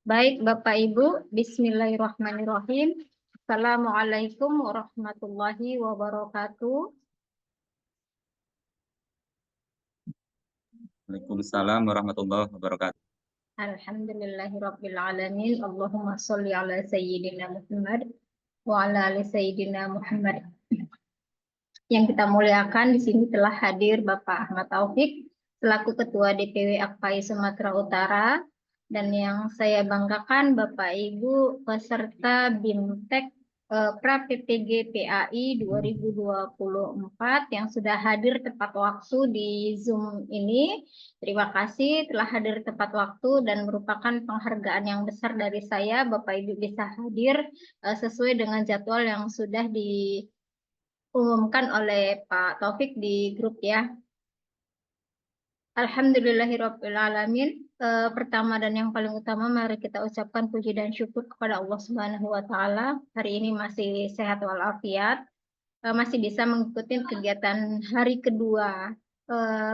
Baik, Bapak Ibu, Bismillahirrahmanirrahim. Assalamualaikum warahmatullahi wabarakatuh. Waalaikumsalam warahmatullahi wabarakatuh. Alhamdulillahirabbil alamin. Allahumma sholli ala sayyidina Muhammad wa ala ali sayyidina Muhammad. Yang kita muliakan, di sini telah hadir Bapak Ahmad Taufik selaku Ketua DPW AKPAI Sumatera Utara, dan yang saya banggakan Bapak Ibu peserta BIMTEK Pra PPG PAI 2024 yang sudah hadir tepat waktu di Zoom ini. Terima kasih telah hadir tepat waktu dan merupakan penghargaan yang besar dari saya. Bapak Ibu bisa hadir sesuai dengan jadwal yang sudah diumumkan oleh Pak Taufik di grup ya. Alhamdulillahirrabbilalamin. Pertama dan yang paling utama, mari kita ucapkan puji dan syukur kepada Allah Subhanahu wa Ta'ala. Hari ini masih sehat walafiat, masih bisa mengikuti kegiatan hari kedua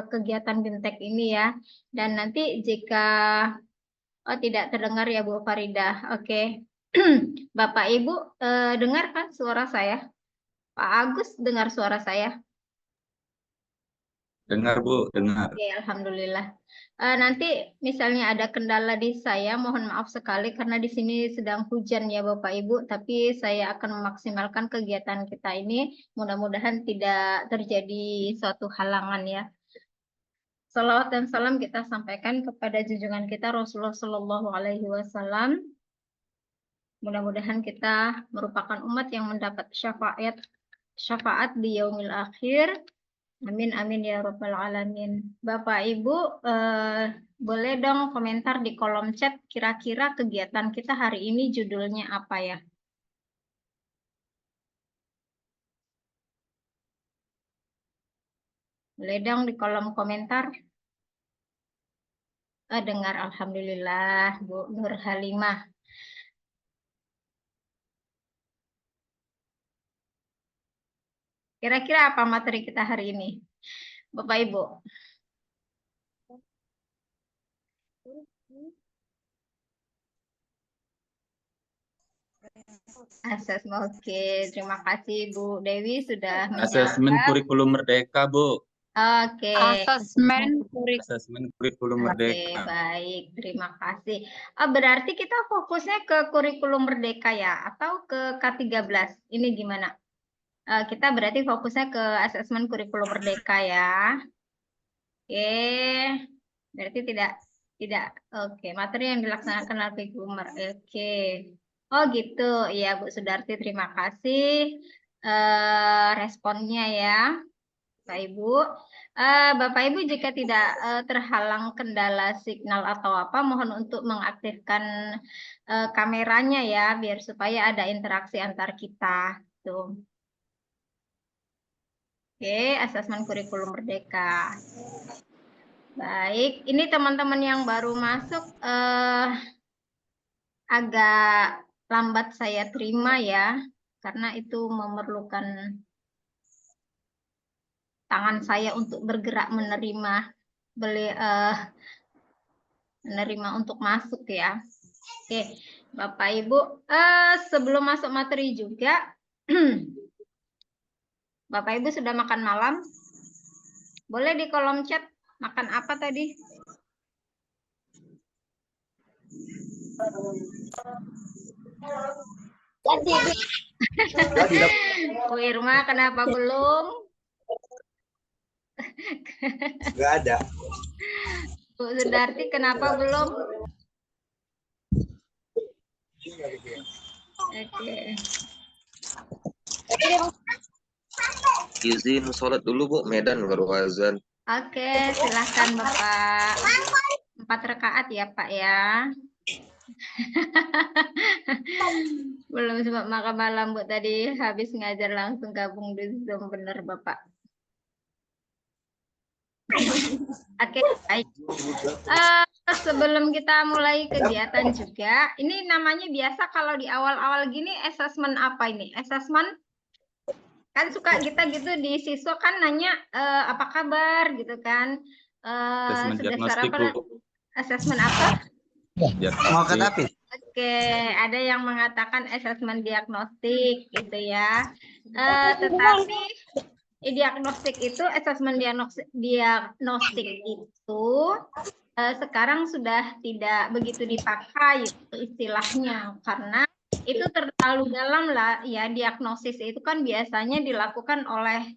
kegiatan BIMTEK ini ya. Dan nanti jika tidak terdengar ya Bu Faridah, oke. Bapak Ibu dengar kan suara saya? Pak Agus dengar suara saya? Dengar Bu, dengar. Oke, alhamdulillah. Nanti misalnya ada kendala di saya, mohon maaf sekali karena di sini sedang hujan ya Bapak Ibu, tapi saya akan memaksimalkan kegiatan kita ini. Mudah-mudahan tidak terjadi suatu halangan ya. Salawat dan salam kita sampaikan kepada junjungan kita Rasulullah Shallallahu Alaihi Wasallam. Mudah-mudahan kita merupakan umat yang mendapat syafaat di yaumil akhir. Amin amin ya rabbal alamin. Bapak Ibu boleh dong komentar di kolom chat kira-kira kegiatan kita hari ini judulnya apa ya? Boleh dong di kolom komentar. Dengar alhamdulillah Bu Nur Halimah. Kira-kira apa materi kita hari ini? Bapak Ibu. Asesmen, oke. Terima kasih Bu Dewi sudah Asesmen menjawab. kurikulum merdeka, Bu. Oke. Asesmen kurikulum merdeka. Oke, baik. Terima kasih. Berarti kita fokusnya ke kurikulum merdeka ya, atau ke K13? Ini gimana? Kita berarti fokusnya ke asesmen kurikulum merdeka ya. Oke. Berarti tidak. Oke, materi yang dilaksanakan oleh kurikulum merdeka. Oke. Oh gitu, ya Bu Sudarti, terima kasih responnya ya, Bapak Ibu. Bapak Ibu jika tidak terhalang kendala signal atau apa, mohon untuk mengaktifkan kameranya ya, biar supaya ada interaksi antar kita. Tuh. Oke, asesmen kurikulum merdeka. Baik, ini teman-teman yang baru masuk agak lambat saya terima ya, karena itu memerlukan tangan saya untuk bergerak menerima untuk masuk ya. Oke, Bapak Ibu, sebelum masuk materi juga, Bapak Ibu sudah makan malam? Boleh di kolom chat makan apa tadi? Bu Irma, kenapa belum? Nggak ada. Bu Sudarti, kenapa belum? Oke. Izin sholat dulu Bu, Medan baru azan. Oke, silahkan Bapak. 4 rakaat ya Pak ya. Belum sempat makan malam Bu, tadi habis ngajar langsung gabung di Zoom, bener Bapak. Oke, baik. Sebelum kita mulai kegiatan juga, ini namanya biasa kalau di awal-awal gini asesmen apa ini? Asesmen kan suka kita gitu di siswa kan nanya apa kabar gitu kan? Asesmen Sudah diagnostik, sarapan? Bu. Asesmen apa? Mau kata apa? Oke, ada yang mengatakan asesmen diagnostik gitu ya. Tetapi diagnostik itu, asesmen diagnostik itu sekarang sudah tidak begitu dipakai istilahnya, karena itu terlalu dalam lah ya. Diagnosis itu kan biasanya dilakukan oleh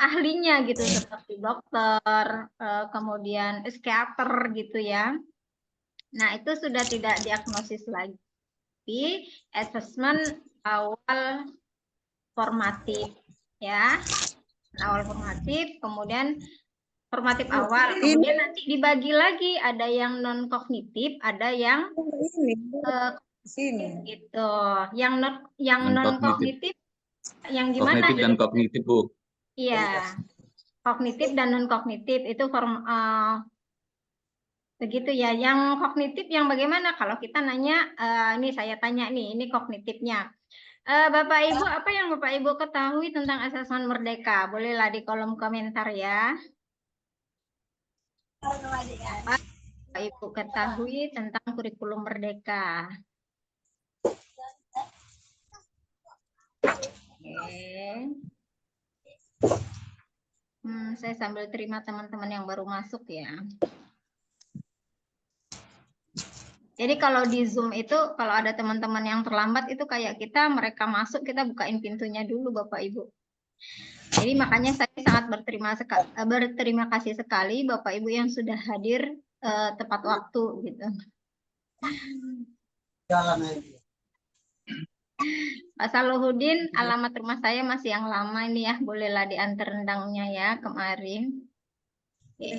ahlinya gitu, seperti dokter, kemudian psikiater gitu ya. Nah, itu sudah tidak diagnosis lagi, asesmen awal formatif ya. Awal formatif, kemudian formatif awal, kemudian nanti dibagi lagi, ada yang non kognitif, ada yang gitu. Yang non kognitif yang gimana? Kognitif dan kognitif, Bu. Iya, kognitif dan non kognitif itu begitu ya. Yang kognitif yang bagaimana? Kalau kita nanya, ini saya tanya nih, ini kognitifnya. Bapak Ibu, apa yang Bapak Ibu ketahui tentang asesmen merdeka? Bolehlah di kolom komentar ya. Apa Bapak Ibu ketahui tentang kurikulum merdeka? Oke. Saya sambil terima teman-teman yang baru masuk ya. Jadi kalau di Zoom itu, kalau ada teman-teman yang terlambat itu kayak kita, mereka masuk, kita bukain pintunya dulu Bapak Ibu. Jadi makanya saya sangat berterima kasih sekali Bapak Ibu yang sudah hadir tepat waktu gitu. Pak Salahuddin, alamat rumah saya masih yang lama ini ya, bolehlah diantar rendangnya ya kemarin. Oke.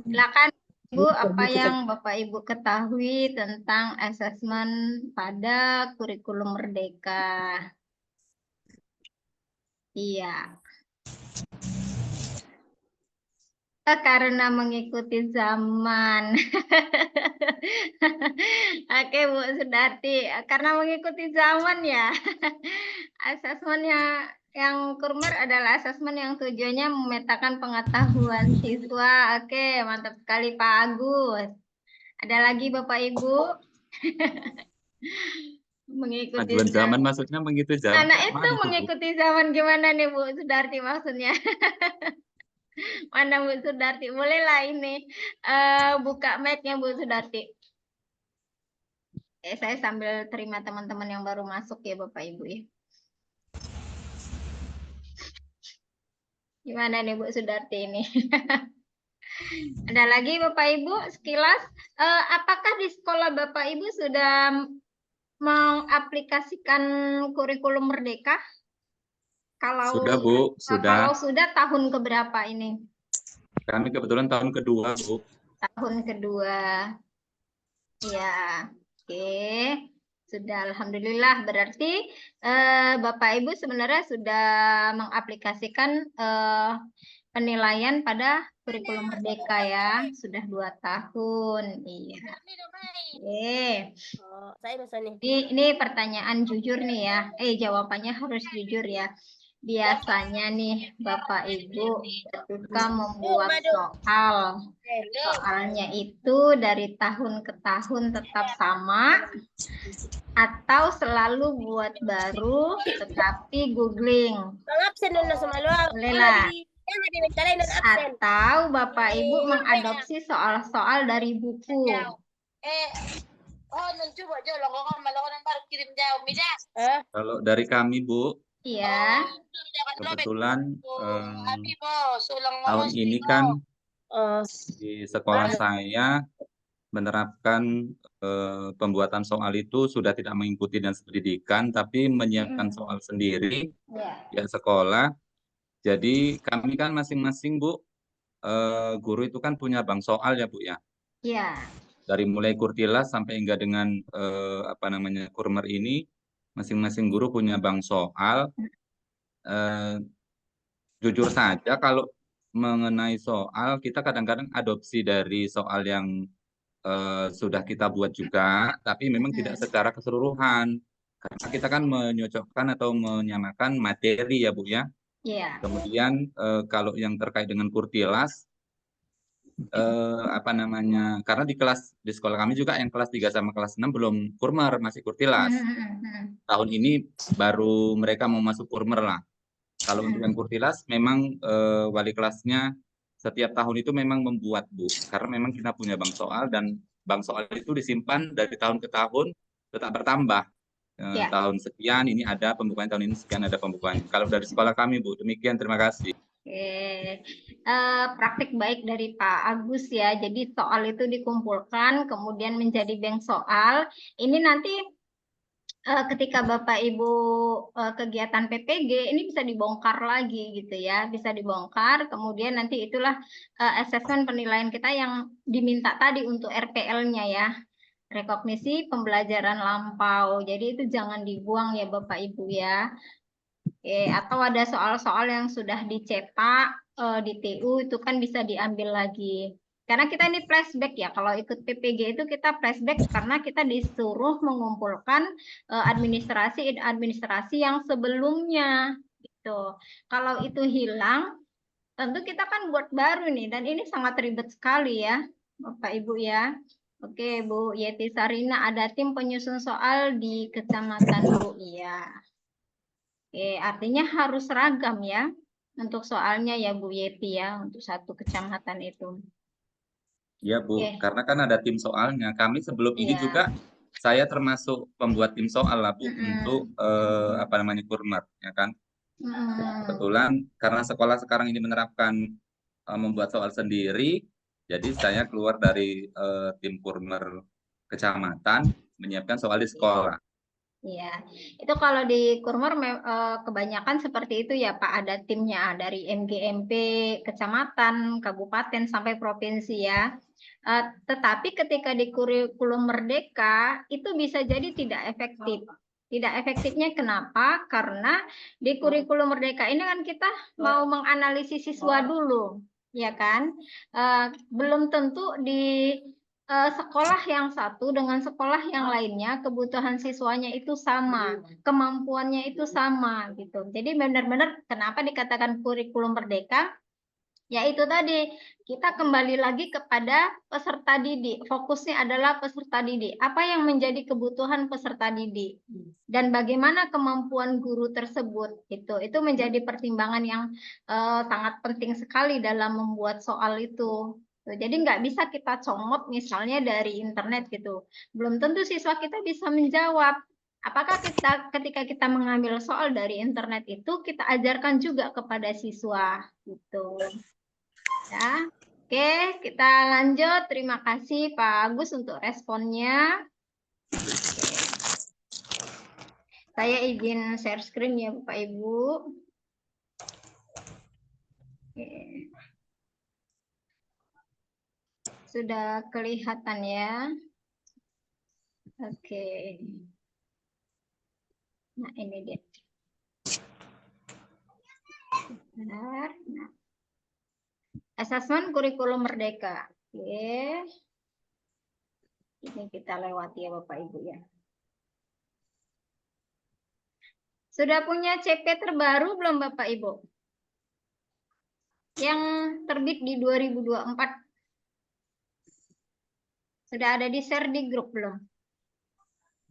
Silakan Bu, apa yang Bapak Ibu ketahui tentang asesmen pada kurikulum merdeka? Iya. Karena mengikuti zaman. Oke Bu Sudarti, karena mengikuti zaman ya. Asesmennya yang Kurmer adalah asesmen yang tujuannya memetakan pengetahuan siswa. Oke, mantap sekali Pak Agus. Ada lagi Bapak Ibu? Mengikuti Aduan zaman maksudnya mengikuti zaman. Anak itu Mana, Bu? mengikuti zaman gimana nih Bu Sudarti maksudnya? Mana Bu Sudarti? Bolehlah ini buka mic-nya Bu Sudarti. Saya sambil terima teman-teman yang baru masuk ya Bapak Ibu ya. Gimana nih Bu Sudarti ini? Ada lagi Bapak Ibu sekilas, apakah di sekolah Bapak Ibu sudah mengaplikasikan kurikulum merdeka? Kalau Sudah, Bu. Sudah. Kalau sudah, tahun keberapa ini? Kami kebetulan tahun kedua, Bu. Tahun kedua. Ya, oke. Sudah, alhamdulillah. Berarti Bapak Ibu sebenarnya sudah mengaplikasikan penilaian pada kurikulum merdeka ya. Sudah 2 tahun. Iya. Oke. Ini pertanyaan jujur nih ya. Jawabannya harus jujur ya. Biasanya nih Bapak Ibu ketika membuat soalnya itu dari tahun ke tahun tetap sama atau selalu buat baru tetapi googling. Bolehlah. Atau Bapak Ibu mengadopsi soal-soal dari buku. Kalau dari kami, Bu, Iya. kebetulan tahun ini kan di sekolah saya menerapkan pembuatan soal itu sudah tidak mengikuti dinas pendidikan, tapi menyiapkan soal sendiri ya sekolah. Jadi kami kan masing-masing, Bu, guru itu kan punya bank soal ya, Bu ya. Iya. Dari mulai kurtilas sampai hingga dengan Kurmer ini, masing-masing guru punya bank soal. Jujur saja kalau mengenai soal, kita kadang-kadang adopsi dari soal yang sudah kita buat juga, tapi memang tidak secara keseluruhan. Karena kita kan menyocokkan atau menyamakan materi ya Bu ya. Iya. Kemudian kalau yang terkait dengan kurtilas, apa namanya, karena di sekolah kami juga yang kelas 3 sama kelas 6 belum kurmer, masih kurtilas. Tahun ini baru mereka mau masuk kurmer lah. Kalau untuk yang kurtilas memang wali kelasnya setiap tahun itu memang membuat, Bu, karena memang kita punya bank soal dan bank soal itu disimpan dari tahun ke tahun tetap bertambah. Ya. Tahun sekian ini ada pembukaan, tahun ini sekian ada pembukaan. Kalau dari sekolah kami, Bu, demikian, terima kasih. Oke, praktik baik dari Pak Agus ya. Jadi soal itu dikumpulkan, kemudian menjadi bank soal. Ini nanti ketika Bapak Ibu kegiatan PPG ini bisa dibongkar lagi gitu ya, bisa dibongkar. Kemudian nanti itulah asesmen penilaian kita yang diminta tadi untuk RPL-nya ya, rekognisi pembelajaran lampau. Jadi itu jangan dibuang ya Bapak Ibu ya. Oke, atau ada soal-soal yang sudah dicetak di TU itu kan bisa diambil lagi. Karena kita ini flashback ya, kalau ikut PPG itu kita flashback karena kita disuruh mengumpulkan administrasi yang sebelumnya gitu. Kalau itu hilang, tentu kita kan buat baru nih, dan ini sangat ribet sekali ya, Bapak Ibu ya. Oke, Bu Yeti Sarina, ada tim penyusun soal di kecamatan, Bu. Iya. Oke, artinya harus seragam ya untuk soalnya ya Bu Yeti ya, untuk satu kecamatan itu. Ya, Bu, Oke. karena kan ada tim soalnya. Kami sebelum ini Iya. juga saya termasuk pembuat tim soal lah, Bu, untuk apa namanya kurmer, ya kan. Kebetulan karena sekolah sekarang ini menerapkan membuat soal sendiri, jadi saya keluar dari tim kurmer kecamatan menyiapkan soal di sekolah. Iya, itu kalau di Kurmer kebanyakan seperti itu ya Pak, ada timnya dari MGMP, kecamatan, kabupaten, sampai provinsi ya. Tetapi ketika di kurikulum Merdeka, itu bisa jadi tidak efektif. Tidak efektifnya kenapa? Karena di kurikulum Merdeka ini kan kita mau menganalisis siswa dulu, ya kan? Belum tentu di sekolah yang satu dengan sekolah yang lainnya kebutuhan siswanya itu sama, kemampuannya itu sama gitu. Jadi benar-benar kenapa dikatakan kurikulum merdeka? Yaitu tadi kita kembali lagi kepada peserta didik. Fokusnya adalah peserta didik. Apa yang menjadi kebutuhan peserta didik dan bagaimana kemampuan guru tersebut itu menjadi pertimbangan yang sangat penting sekali dalam membuat soal itu. Jadi nggak bisa kita comot misalnya dari internet gitu. Belum tentu siswa kita bisa menjawab. Apakah ketika kita mengambil soal dari internet itu kita ajarkan juga kepada siswa gitu. Ya. Oke, kita lanjut. Terima kasih Pak Agus untuk responnya. Saya izin share screen ya Bapak Ibu. Oke. Sudah kelihatan ya. Oke. Nah, ini dia. Benar. Nah. Asesmen kurikulum merdeka. Oke. Ini kita lewati ya Bapak Ibu ya. Sudah punya CP terbaru belum Bapak Ibu? Yang terbit di 2024. Sudah ada di share di grup belum?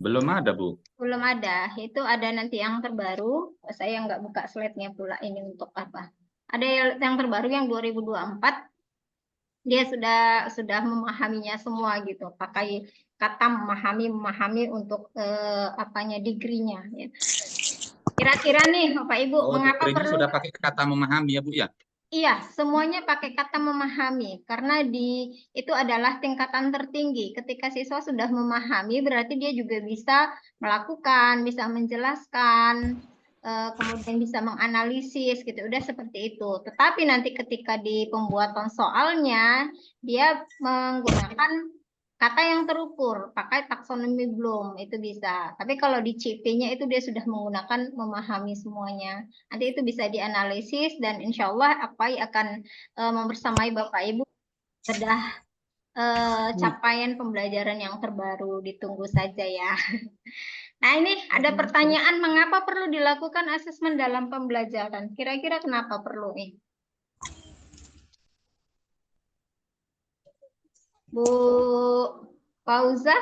Belum ada, Bu. Belum ada. Itu ada nanti yang terbaru. Saya nggak buka slide-nya pula ini untuk apa. Ada yang terbaru yang 2024. Dia sudah memahaminya semua gitu. Pakai kata memahami untuk apanya degree-nya ya. Kira-kira nih Bapak Ibu, mengapa perlu sudah pakai kata memahami ya Bu ya? Iya, semuanya pakai kata memahami karena itu adalah tingkatan tertinggi. Ketika siswa sudah memahami, berarti dia juga bisa melakukan, bisa menjelaskan, kemudian bisa menganalisis gitu. Udah seperti itu. Tetapi nanti ketika di pembuatan soalnya, dia menggunakan kata yang terukur, pakai taksonomi Bloom, itu bisa. Tapi kalau di CP-nya itu dia sudah menggunakan memahami semuanya. Nanti itu bisa dianalisis dan insya Allah AKPAI akan membersamai Bapak Ibu bedah capaian pembelajaran yang terbaru. Ditunggu saja ya. Nah ini ada pertanyaan, mengapa perlu dilakukan asesmen dalam pembelajaran? Kira-kira kenapa perlu ini? Bu Fauza,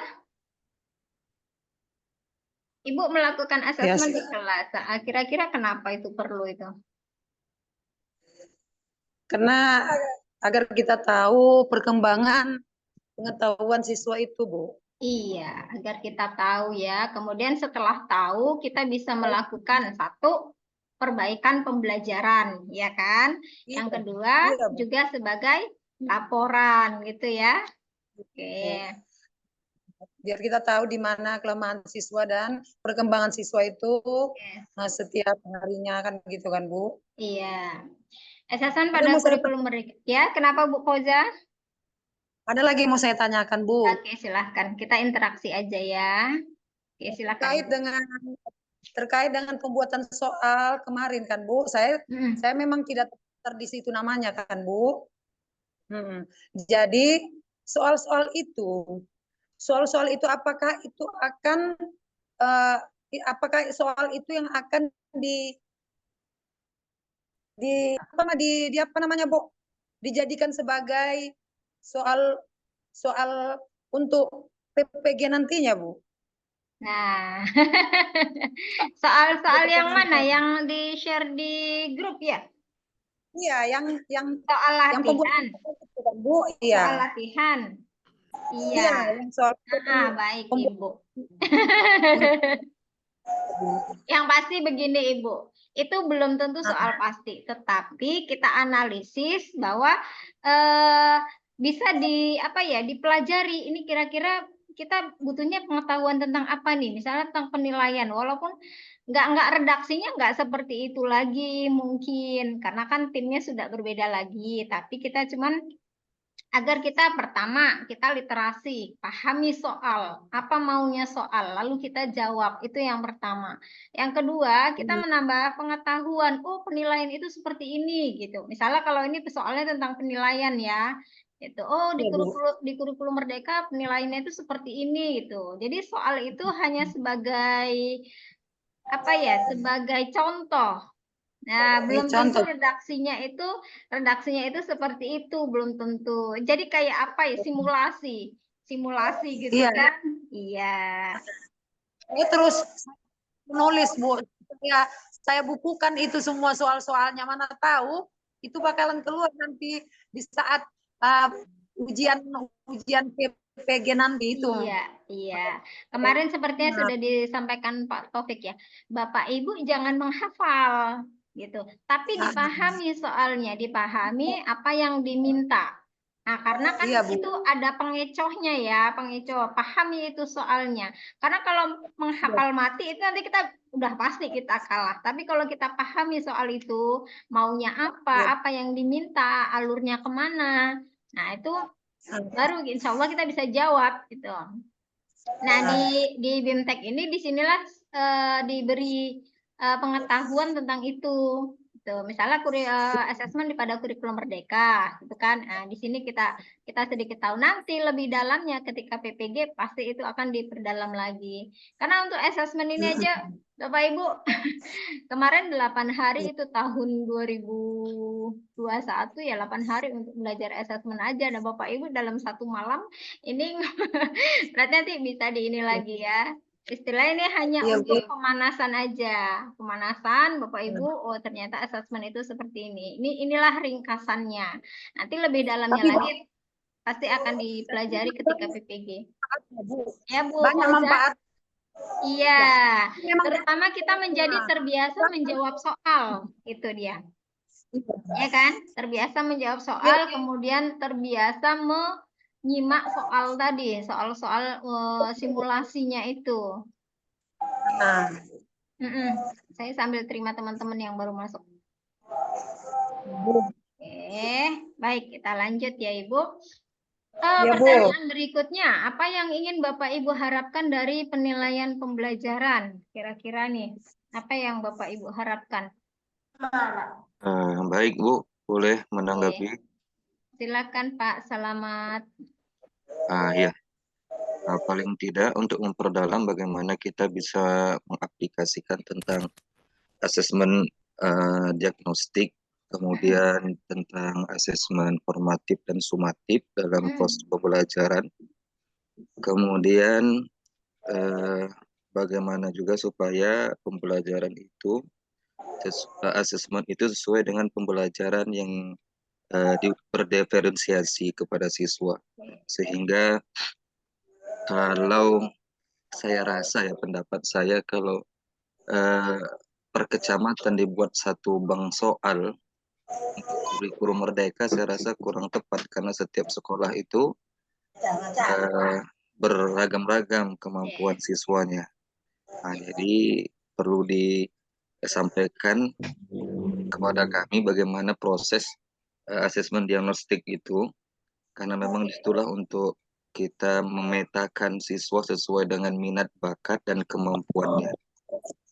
Ibu melakukan Ya, asesmen di kelas. Kira-kira kenapa itu perlu itu? karena agar kita tahu perkembangan pengetahuan siswa itu, Bu. Iya, agar kita tahu ya. Kemudian setelah tahu, kita bisa melakukan satu, perbaikan pembelajaran, ya kan? Yang Iya, kedua, iya, Bu. juga sebagai laporan, gitu ya. Oke. Biar kita tahu di mana kelemahan siswa dan perkembangan siswa itu setiap harinya kan gitu kan, Bu. Iya. Asesmen Ada pada mau saya, kurikulum mereka. Ya, kenapa Bu Fauza? ada lagi yang mau saya tanyakan, Bu. Oke, silahkan. Kita interaksi aja ya. Oke, silahkan. Terkait dengan pembuatan soal kemarin kan, Bu. Saya memang tidak terdaftar di situ namanya kan, Bu. Jadi soal-soal itu apakah itu akan apakah soal itu yang akan di apa namanya, Bu? Dijadikan sebagai soal soal untuk PPG nantinya, Bu. Nah, soal-soal yang mana? Yang di-share di grup ya? Iya, yang Soal yang pembuatan latihan. itu kan, Bu. Iya. Soal latihan. Iya. Iya, yang soal Baik, pembuatan. Ibu. Yang pasti begini, Ibu. Itu belum tentu soal pasti, tetapi kita analisis bahwa bisa dipelajari. Ini kira-kira kita butuhnya pengetahuan tentang apa nih? Misalnya tentang penilaian, walaupun nggak redaksinya nggak seperti itu lagi mungkin, karena kan timnya sudah berbeda lagi. Tapi kita cuman agar kita pertama kita literasi, pahami soal, apa maunya soal, lalu kita jawab, itu yang pertama. Yang kedua, kita menambah pengetahuan, oh penilaian itu seperti ini gitu. Misalnya kalau ini soalnya tentang penilaian ya, itu oh di kurikulum Merdeka penilaiannya itu seperti ini gitu. Jadi soal itu hanya sebagai sebagai contoh. Nah, belum tentu redaksinya itu seperti itu, belum tentu. Jadi kayak simulasi, gitu Iya, kan? Iya. saya terus menulis, Bu. Saya bukukan itu semua soal-soalnya, mana tahu itu bakalan keluar nanti di saat ujian PPG nanti itu. Iya. Kemarin sepertinya sudah disampaikan Pak Taufik ya. Bapak Ibu jangan menghafal gitu, tapi dipahami soalnya, dipahami apa yang diminta. Nah, karena kan Iya, Bu. itu ada pengecohnya ya, pengecoh. Pahami itu soalnya. Karena kalau menghafal mati itu nanti kita udah pasti kita kalah. Tapi kalau kita pahami soal itu, maunya apa yang diminta, alurnya kemana. Nah, itu baru insya Allah kita bisa jawab gitu. Nah, di BIMTEK ini disinilah diberi pengetahuan tentang itu. Gitu. Misalnya asesmen pada kurikulum Merdeka, gitu kan. Nah, di sini kita sedikit tahu, nanti lebih dalamnya ketika PPG pasti itu akan diperdalam lagi. Karena untuk asesmen ini aja Bapak Ibu kemarin 8 hari itu tahun 2021 ya, 8 hari untuk belajar asesmen aja. Dan Bapak Ibu dalam satu malam ini berarti nanti bisa di ini lagi ya. Istilahnya ini hanya untuk pemanasan aja. Pemanasan Bapak Ibu, oh ternyata asesmen itu seperti ini. Inilah ringkasannya. Nanti lebih dalamnya lagi pasti akan dipelajari ketika PPG. Ya Bu, banyak manfaat. Iya, terutama kita menjadi terbiasa menjawab soal, itu dia. Ya kan? Terbiasa menjawab soal, kemudian terbiasa menyimak soal tadi, soal-soal simulasinya itu. Saya sambil terima teman-teman yang baru masuk. Baik, kita lanjut ya Ibu. Pertanyaan berikutnya, apa yang ingin Bapak Ibu harapkan dari penilaian pembelajaran? Kira-kira nih, apa yang Bapak Ibu harapkan? Baik Bu, boleh menanggapi? Silakan Pak Selamat. Ya, paling tidak untuk memperdalam bagaimana kita bisa mengaplikasikan tentang asesmen diagnostik kemudian tentang asesmen formatif dan sumatif dalam proses pembelajaran, kemudian bagaimana juga supaya pembelajaran itu asesmen itu sesuai dengan pembelajaran yang berdiferensiasi kepada siswa, sehingga kalau saya rasa ya, pendapat saya, kalau per kecamatan dibuat satu bank soal untuk kurikulum merdeka, saya rasa kurang tepat karena setiap sekolah itu beragam-ragam kemampuan siswanya. Nah, jadi perlu disampaikan kepada kami bagaimana proses asesmen diagnostik itu, karena memang disitulah untuk kita memetakan siswa sesuai dengan minat, bakat, dan kemampuannya.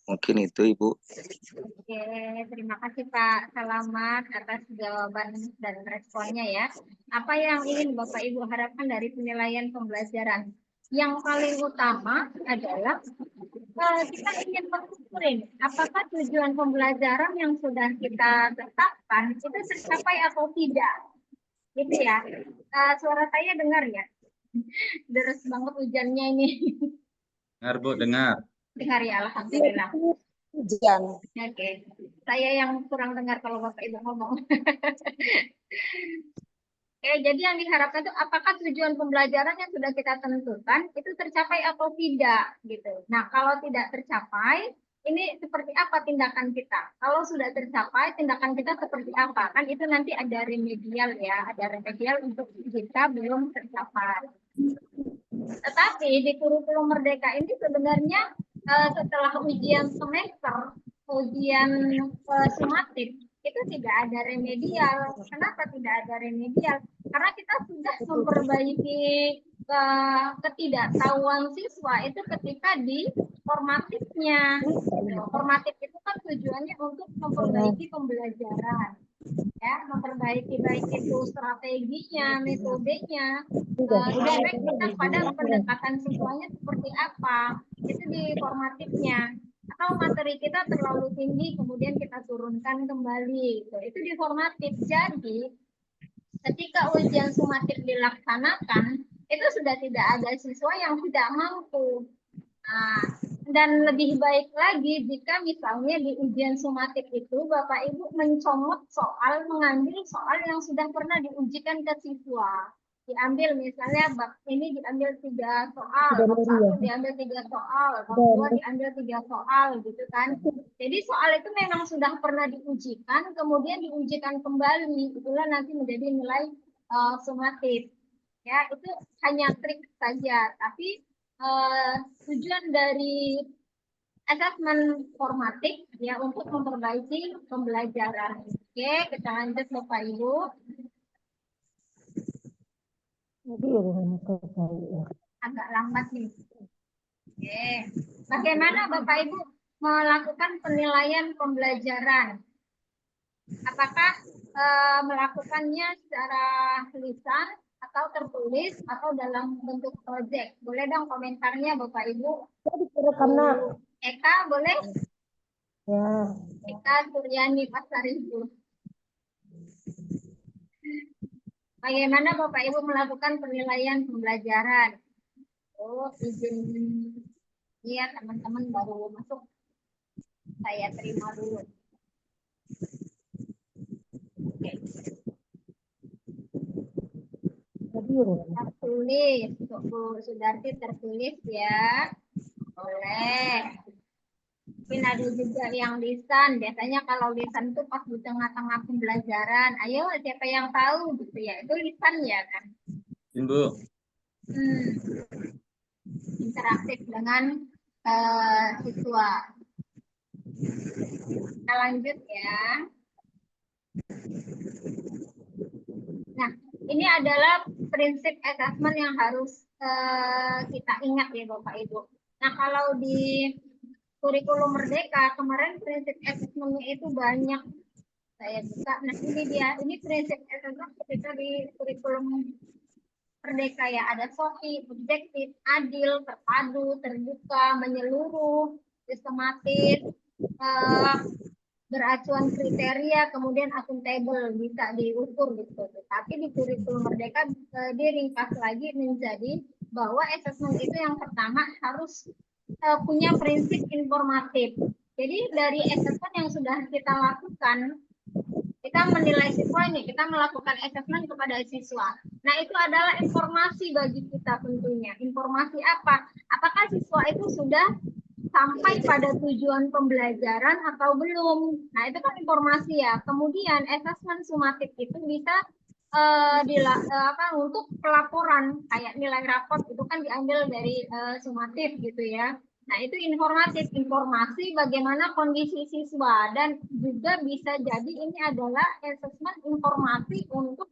Mungkin itu, Ibu. Oke, terima kasih Pak Salamat atas jawaban dan responnya ya. Apa yang ingin Bapak Ibu harapkan dari penilaian pembelajaran? Yang paling utama adalah kita ingin mengukurin apakah tujuan pembelajaran yang sudah kita tetapkan itu tercapai atau tidak, gitu ya. Suara saya dengar ya? Deras banget hujannya ini. Dengar, Bu, dengar. Dengar ya, alhamdulillah. Hujan. Oke, saya yang kurang dengar kalau Bapak Ibu ngomong. Oke, jadi yang diharapkan itu apakah tujuan pembelajaran yang sudah kita tentukan itu tercapai atau tidak, gitu. Nah, kalau tidak tercapai, ini seperti apa tindakan kita? Kalau sudah tercapai, tindakan kita seperti apa? Kan itu nanti ada remedial ya, ada remedial untuk jika belum tercapai. Tetapi di kurikulum Merdeka ini sebenarnya setelah ujian semester, ujian sumatif, itu tidak ada remedial. Kenapa tidak ada remedial? Karena kita sudah memperbaiki ketidaktahuan siswa itu ketika di formatifnya. Formatif itu kan tujuannya untuk memperbaiki pembelajaran, ya, memperbaiki baik itu strateginya, metodenya, dan kita pada pendekatan siswanya seperti apa, itu di formatifnya. Atau materi kita terlalu tinggi kemudian kita turunkan kembali, itu di formatif. Jadi ketika ujian sumatif dilaksanakan itu sudah tidak ada siswa yang tidak mampu. Nah, dan lebih baik lagi jika misalnya di ujian sumatif itu Bapak Ibu mencomot soal, mengambil soal yang sudah pernah diujikan ke siswa. Diambil misalnya bab ini diambil 3 soal, bab 1 diambil 3 soal, bab 2 diambil 3 soal, gitu kan. Jadi soal itu memang sudah pernah diujikan, kemudian diujikan kembali, itulah nanti menjadi nilai sumatif. Ya, itu hanya trik saja, tapi tujuan dari asesmen formatif ya untuk memperbaiki pembelajaran. Oke, kita lanjut Bapak Ibu. Agak lambat nih. Oke, bagaimana Bapak Ibu melakukan penilaian pembelajaran? Apakah melakukannya secara lisan atau tertulis atau dalam bentuk proyek? Boleh dong komentarnya Bapak Ibu. Eka boleh? Ya. Eka Suryani Pasaribu. Bagaimana Bapak Ibu melakukan penilaian pembelajaran? Oh, izin. Iya, teman-teman baru masuk. Saya terima dulu. Oke. Tertulis, Bu Sudarti tertulis ya. Boleh. Mungkin ada juga yang lisan. Biasanya kalau lisan itu pas di tengah-tengah pembelajaran. Ayo, siapa yang tahu gitu ya? Itu lisan ya kan? Ibu. Interaktif dengan siswa. Kita lanjut ya. Nah, ini adalah prinsip assessment yang harus kita ingat ya Bapak Ibu. Nah, kalau di kurikulum Merdeka kemarin prinsip assessment-nya itu banyak. Saya buka. Nah, ini dia. Ini prinsip assessment ketika di kurikulum Merdeka ya. Ada SOHI, objektif, adil, terpadu, terbuka, menyeluruh, sistematis, beracuan kriteria, kemudian akuntabel, bisa diukur gitu. Tapi di kurikulum Merdeka diringkas lagi menjadi bahwa asesmen itu yang pertama harus punya prinsip informatif. Jadi dari asesmen yang sudah kita lakukan, kita menilai siswa ini, kita melakukan asesmen kepada siswa. Nah, itu adalah informasi bagi kita tentunya. Informasi apa? Apakah siswa itu sudah sampai pada tujuan pembelajaran atau belum? Nah, itu kan informasi ya. Kemudian asesmen sumatif itu bisa untuk pelaporan, kayak nilai raport itu kan diambil dari sumatif gitu ya. Nah, itu informatif, informasi bagaimana kondisi siswa, dan juga bisa jadi ini adalah asesmen informasi untuk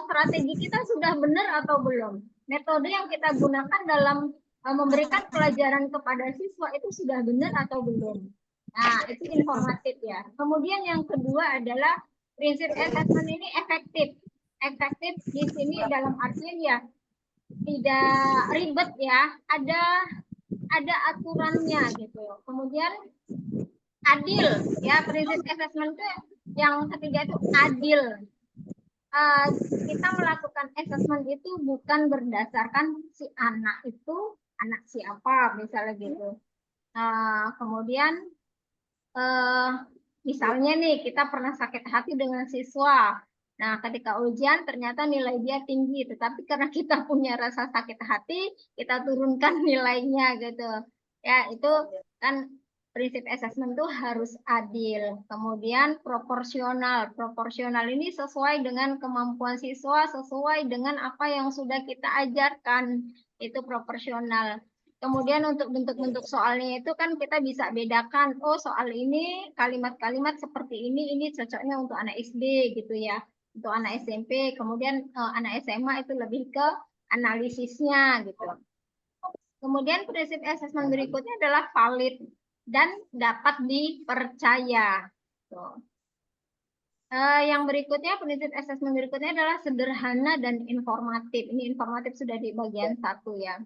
strategi kita sudah benar atau belum. Metode yang kita gunakan dalam memberikan pelajaran kepada siswa itu sudah benar atau belum. Nah, itu informatif ya. Kemudian yang kedua adalah prinsip asesmen ini efektif. Efektif di sini dalam artian ya tidak ribet ya, ada aturannya gitu. Kemudian adil ya, prinsip asesmen itu yang ketiga itu adil. Kita melakukan asesmen itu bukan berdasarkan si anak itu anak siapa misalnya gitu. Kemudian misalnya nih kita pernah sakit hati dengan siswa. Nah, ketika ujian ternyata nilai dia tinggi, tetapi karena kita punya rasa sakit hati, kita turunkan nilainya gitu. Ya, itu kan prinsip asesmen itu harus adil. Kemudian proporsional. Proporsional ini sesuai dengan kemampuan siswa, sesuai dengan apa yang sudah kita ajarkan. Itu proporsional. Kemudian untuk bentuk-bentuk soalnya itu kan kita bisa bedakan, oh soal ini kalimat-kalimat seperti ini cocoknya untuk anak SD gitu ya, untuk anak SMP, kemudian anak SMA itu lebih ke analisisnya gitu. Kemudian prinsip asesmen berikutnya adalah valid dan dapat dipercaya. Tuh. Yang berikutnya, prinsip asesmen berikutnya adalah sederhana dan informatif. Ini informatif sudah di bagian 1 ya.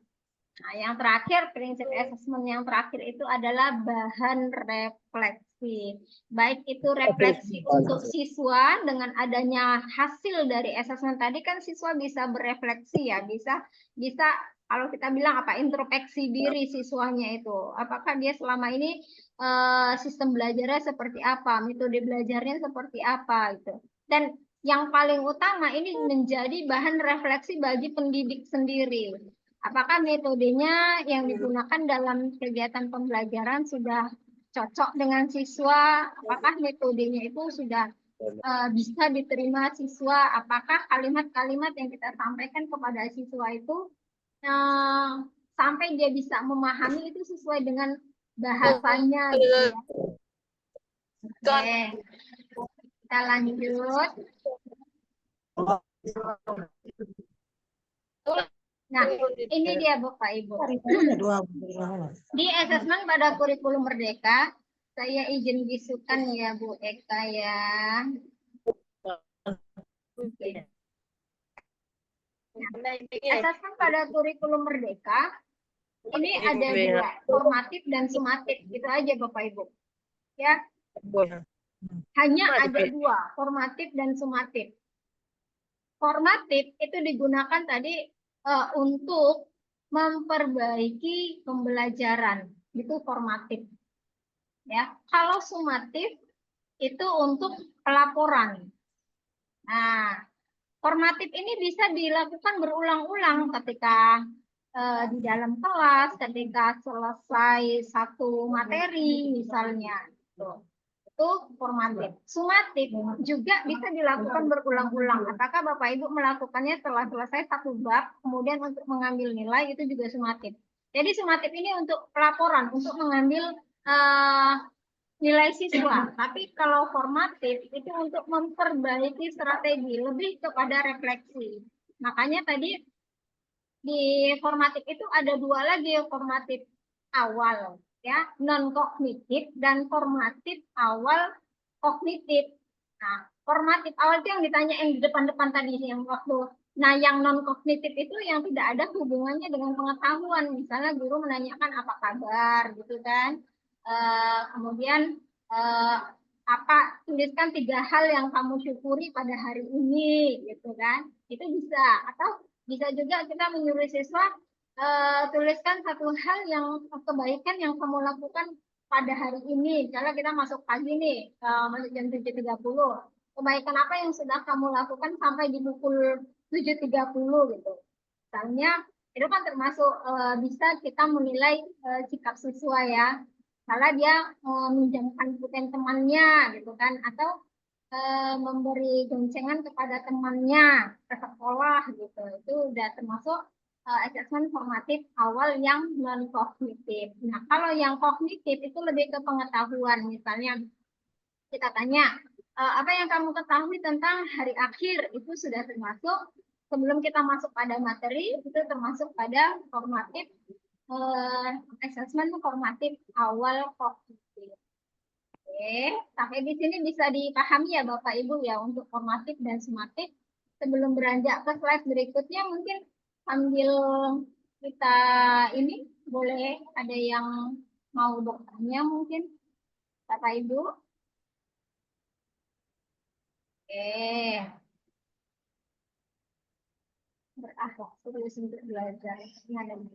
Nah, yang terakhir, prinsip asesmen yang terakhir itu adalah bahan refleksi. Baik itu refleksi untuk siswa dengan adanya hasil dari asesmen tadi kan siswa bisa berefleksi ya, bisa kalau kita bilang apa introspeksi diri siswanya itu. Apakah dia selama ini sistem belajarnya seperti apa, metode belajarnya seperti apa gitu. Dan yang paling utama ini menjadi bahan refleksi bagi pendidik sendiri. Apakah metodenya yang digunakan dalam kegiatan pembelajaran sudah cocok dengan siswa? Apakah metodenya itu sudah bisa diterima siswa? Apakah kalimat-kalimat yang kita sampaikan kepada siswa itu sampai dia bisa memahami itu sesuai dengan bahasanya gitu ya? Oke, kita lanjut. Nah, ini dia Bapak Ibu. Di asesmen pada kurikulum Merdeka, saya izin bisukan ya Bu Eka ya. Oke. Nah, asesmen pada kurikulum Merdeka, ini ada 2, formatif dan sumatif. Itu aja Bapak Ibu. Ya. Hanya ada 2, formatif dan sumatif. Formatif itu digunakan tadi untuk memperbaiki pembelajaran, itu formatif. Ya, kalau sumatif itu untuk pelaporan. Nah, formatif ini bisa dilakukan berulang-ulang ketika di dalam kelas, ketika selesai satu materi misalnya. Tuh. Itu formatif. Sumatif juga bisa dilakukan berulang-ulang. Apakah Bapak Ibu melakukannya setelah selesai satu bab, kemudian untuk mengambil nilai, itu juga sumatif. Jadi sumatif ini untuk pelaporan, untuk mengambil nilai siswa. Tapi kalau formatif itu untuk memperbaiki strategi, lebih kepada refleksi. Makanya tadi di formatif itu ada 2 lagi, formatif awal ya, non kognitif dan formatif awal kognitif. Nah, formatif awal itu yang ditanya yang di depan-depan tadi yang waktu. Nah, yang non kognitif itu yang tidak ada hubungannya dengan pengetahuan. Misalnya guru menanyakan apa kabar gitu kan. Kemudian tuliskan 3 hal yang kamu syukuri pada hari ini, gitu kan? Itu bisa. Atau bisa juga kita menyuruh siswa tuliskan 1 hal yang kebaikan yang kamu lakukan pada hari ini. Kalau kita masuk pagi nih, masuk jam 7.30. Kebaikan apa yang sudah kamu lakukan sampai di pukul 7.30 gitu. Misalnya, itu kan termasuk bisa kita menilai sikap siswa ya. Kalau dia meminjamkan pulpen temannya gitu kan, atau memberi goncengan kepada temannya ke sekolah gitu, itu udah termasuk asesmen formatif awal yang non kognitif. Nah, kalau yang kognitif itu lebih ke pengetahuan. Misalnya kita tanya apa yang kamu ketahui tentang hari akhir, itu sudah termasuk sebelum kita masuk pada materi, itu termasuk pada formatif asesmen formatif awal kognitif. Oke, sampai di sini bisa dipahami ya Bapak Ibu ya untuk formatif dan sumatif. Sebelum beranjak ke slide berikutnya, mungkin sambil kita ini boleh ada yang mau bertanya mungkin Bapak Ibu. Oke. Berakhlak serius untuk belajar.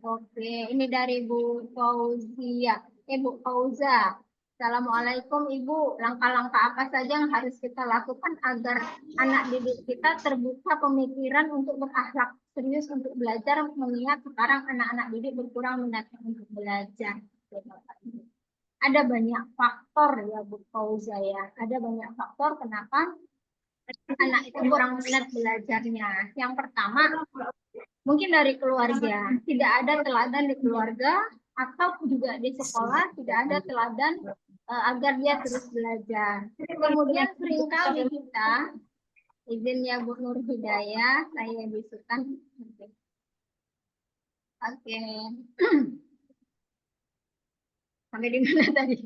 Oke, ini dari Bu Fauzia. Bu Fauza. Assalamualaikum Ibu. Langkah-langkah apa saja yang harus kita lakukan agar anak didik kita terbuka pemikiran untuk berakhlak serius untuk belajar, mengingat sekarang anak-anak didik berkurang minatnya untuk belajar. Ada banyak faktor ya Bu Fauza ya. Ada banyak faktor kenapa anak itu kurang minat belajarnya. Yang pertama, mungkin dari keluarga. Tidak ada teladan di keluarga atau juga di sekolah tidak ada teladan agar dia terus belajar. Kemudian seringkali kita, izin ya Bu Nur Hidayah, saya bisukan. Oke. Sampai di mana tadi?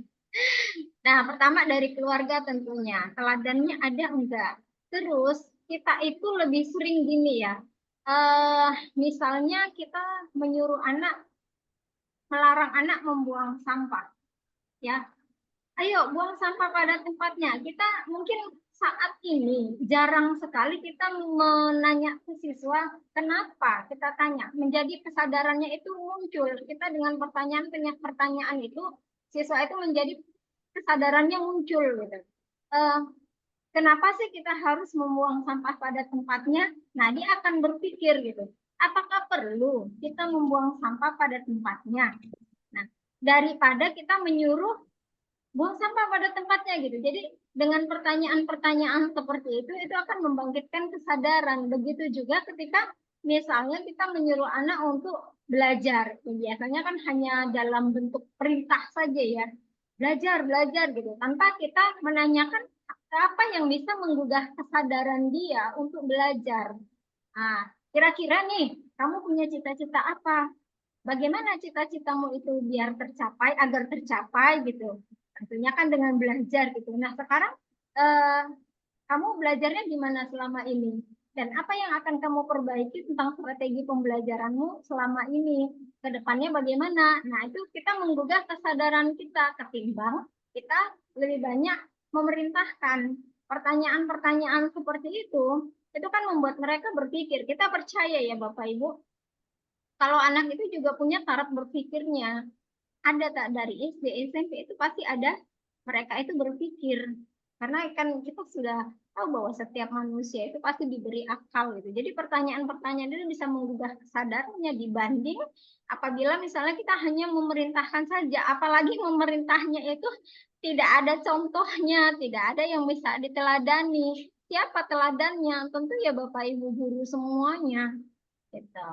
Nah, pertama dari keluarga tentunya. Teladannya ada enggak? Terus kita itu lebih sering gini ya. Misalnya kita menyuruh anak, melarang anak membuang sampah. Ya, ayo buang sampah pada tempatnya. Kita mungkin saat ini jarang sekali kita menanya ke siswa, kenapa? Kita tanya, menjadi kesadarannya itu muncul. Kita dengan pertanyaan itu, siswa itu menjadi kesadarannya muncul gitu. Kenapa sih kita harus membuang sampah pada tempatnya? Nah, dia akan berpikir gitu. Apakah perlu kita membuang sampah pada tempatnya? Nah, daripada kita menyuruh buang sampah pada tempatnya gitu. Jadi dengan pertanyaan-pertanyaan seperti itu akan membangkitkan kesadaran. Begitu juga ketika misalnya kita menyuruh anak untuk belajar. Biasanya kan hanya dalam bentuk perintah saja ya. Belajar, belajar gitu. Tanpa kita menanyakan apa yang bisa menggugah kesadaran dia untuk belajar. Nah, kira-kira nih, kamu punya cita-cita apa? Bagaimana cita-citamu itu biar tercapai, agar tercapai gitu. Tentunya kan dengan belajar gitu. Nah, sekarang kamu belajarnya gimana selama ini? Dan apa yang akan kamu perbaiki tentang strategi pembelajaranmu selama ini? Kedepannya bagaimana? Nah, itu kita menggugah kesadaran kita ketimbang kita lebih banyak memerintahkan. Pertanyaan-pertanyaan seperti itu kan membuat mereka berpikir. Kita percaya ya Bapak Ibu, kalau anak itu juga punya taraf berpikirnya. Ada tak dari SD, SMP itu pasti ada mereka itu berpikir. Karena kan kita sudah tahu bahwa setiap manusia itu pasti diberi akal gitu. Jadi pertanyaan-pertanyaan itu bisa menggugah kesadarannya dibanding apabila misalnya kita hanya memerintahkan saja. Apalagi memerintahnya itu tidak ada contohnya, tidak ada yang bisa diteladani. Siapa teladannya? Tentu ya Bapak Ibu guru semuanya. Gitu.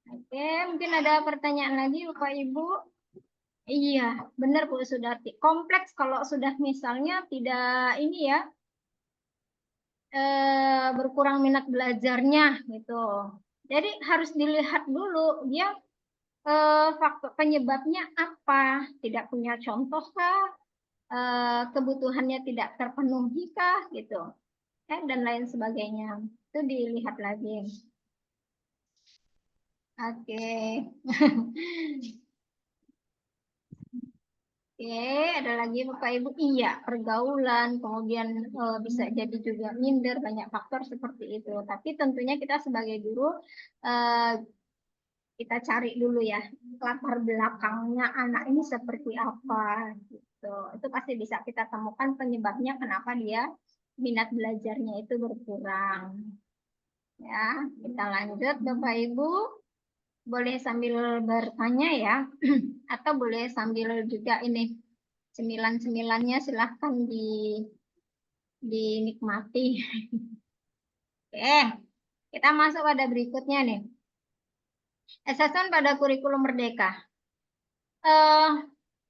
Oke, mungkin ada pertanyaan lagi Bapak Ibu? Iya, benar Bu Sudarti. Kompleks kalau sudah misalnya tidak ini ya, berkurang minat belajarnya gitu. Jadi harus dilihat dulu dia faktor penyebabnya apa, tidak punya contoh kah, kebutuhannya tidak terpenuhi kah gitu, dan lain sebagainya. Itu dilihat lagi. Oke. Oke, ada lagi Bapak Ibu? Iya, pergaulan, kemudian bisa jadi juga minder, banyak faktor seperti itu. Tapi tentunya kita sebagai guru kita cari dulu ya latar belakangnya anak ini seperti apa gitu. Itu pasti bisa kita temukan penyebabnya kenapa dia minat belajarnya itu berkurang. Ya, kita lanjut Bapak Ibu. Boleh sambil bertanya ya, atau boleh sambil juga ini cemilan-cemilannya silahkan dinikmati. Oke, kita masuk pada berikutnya nih. Asesmen pada kurikulum merdeka.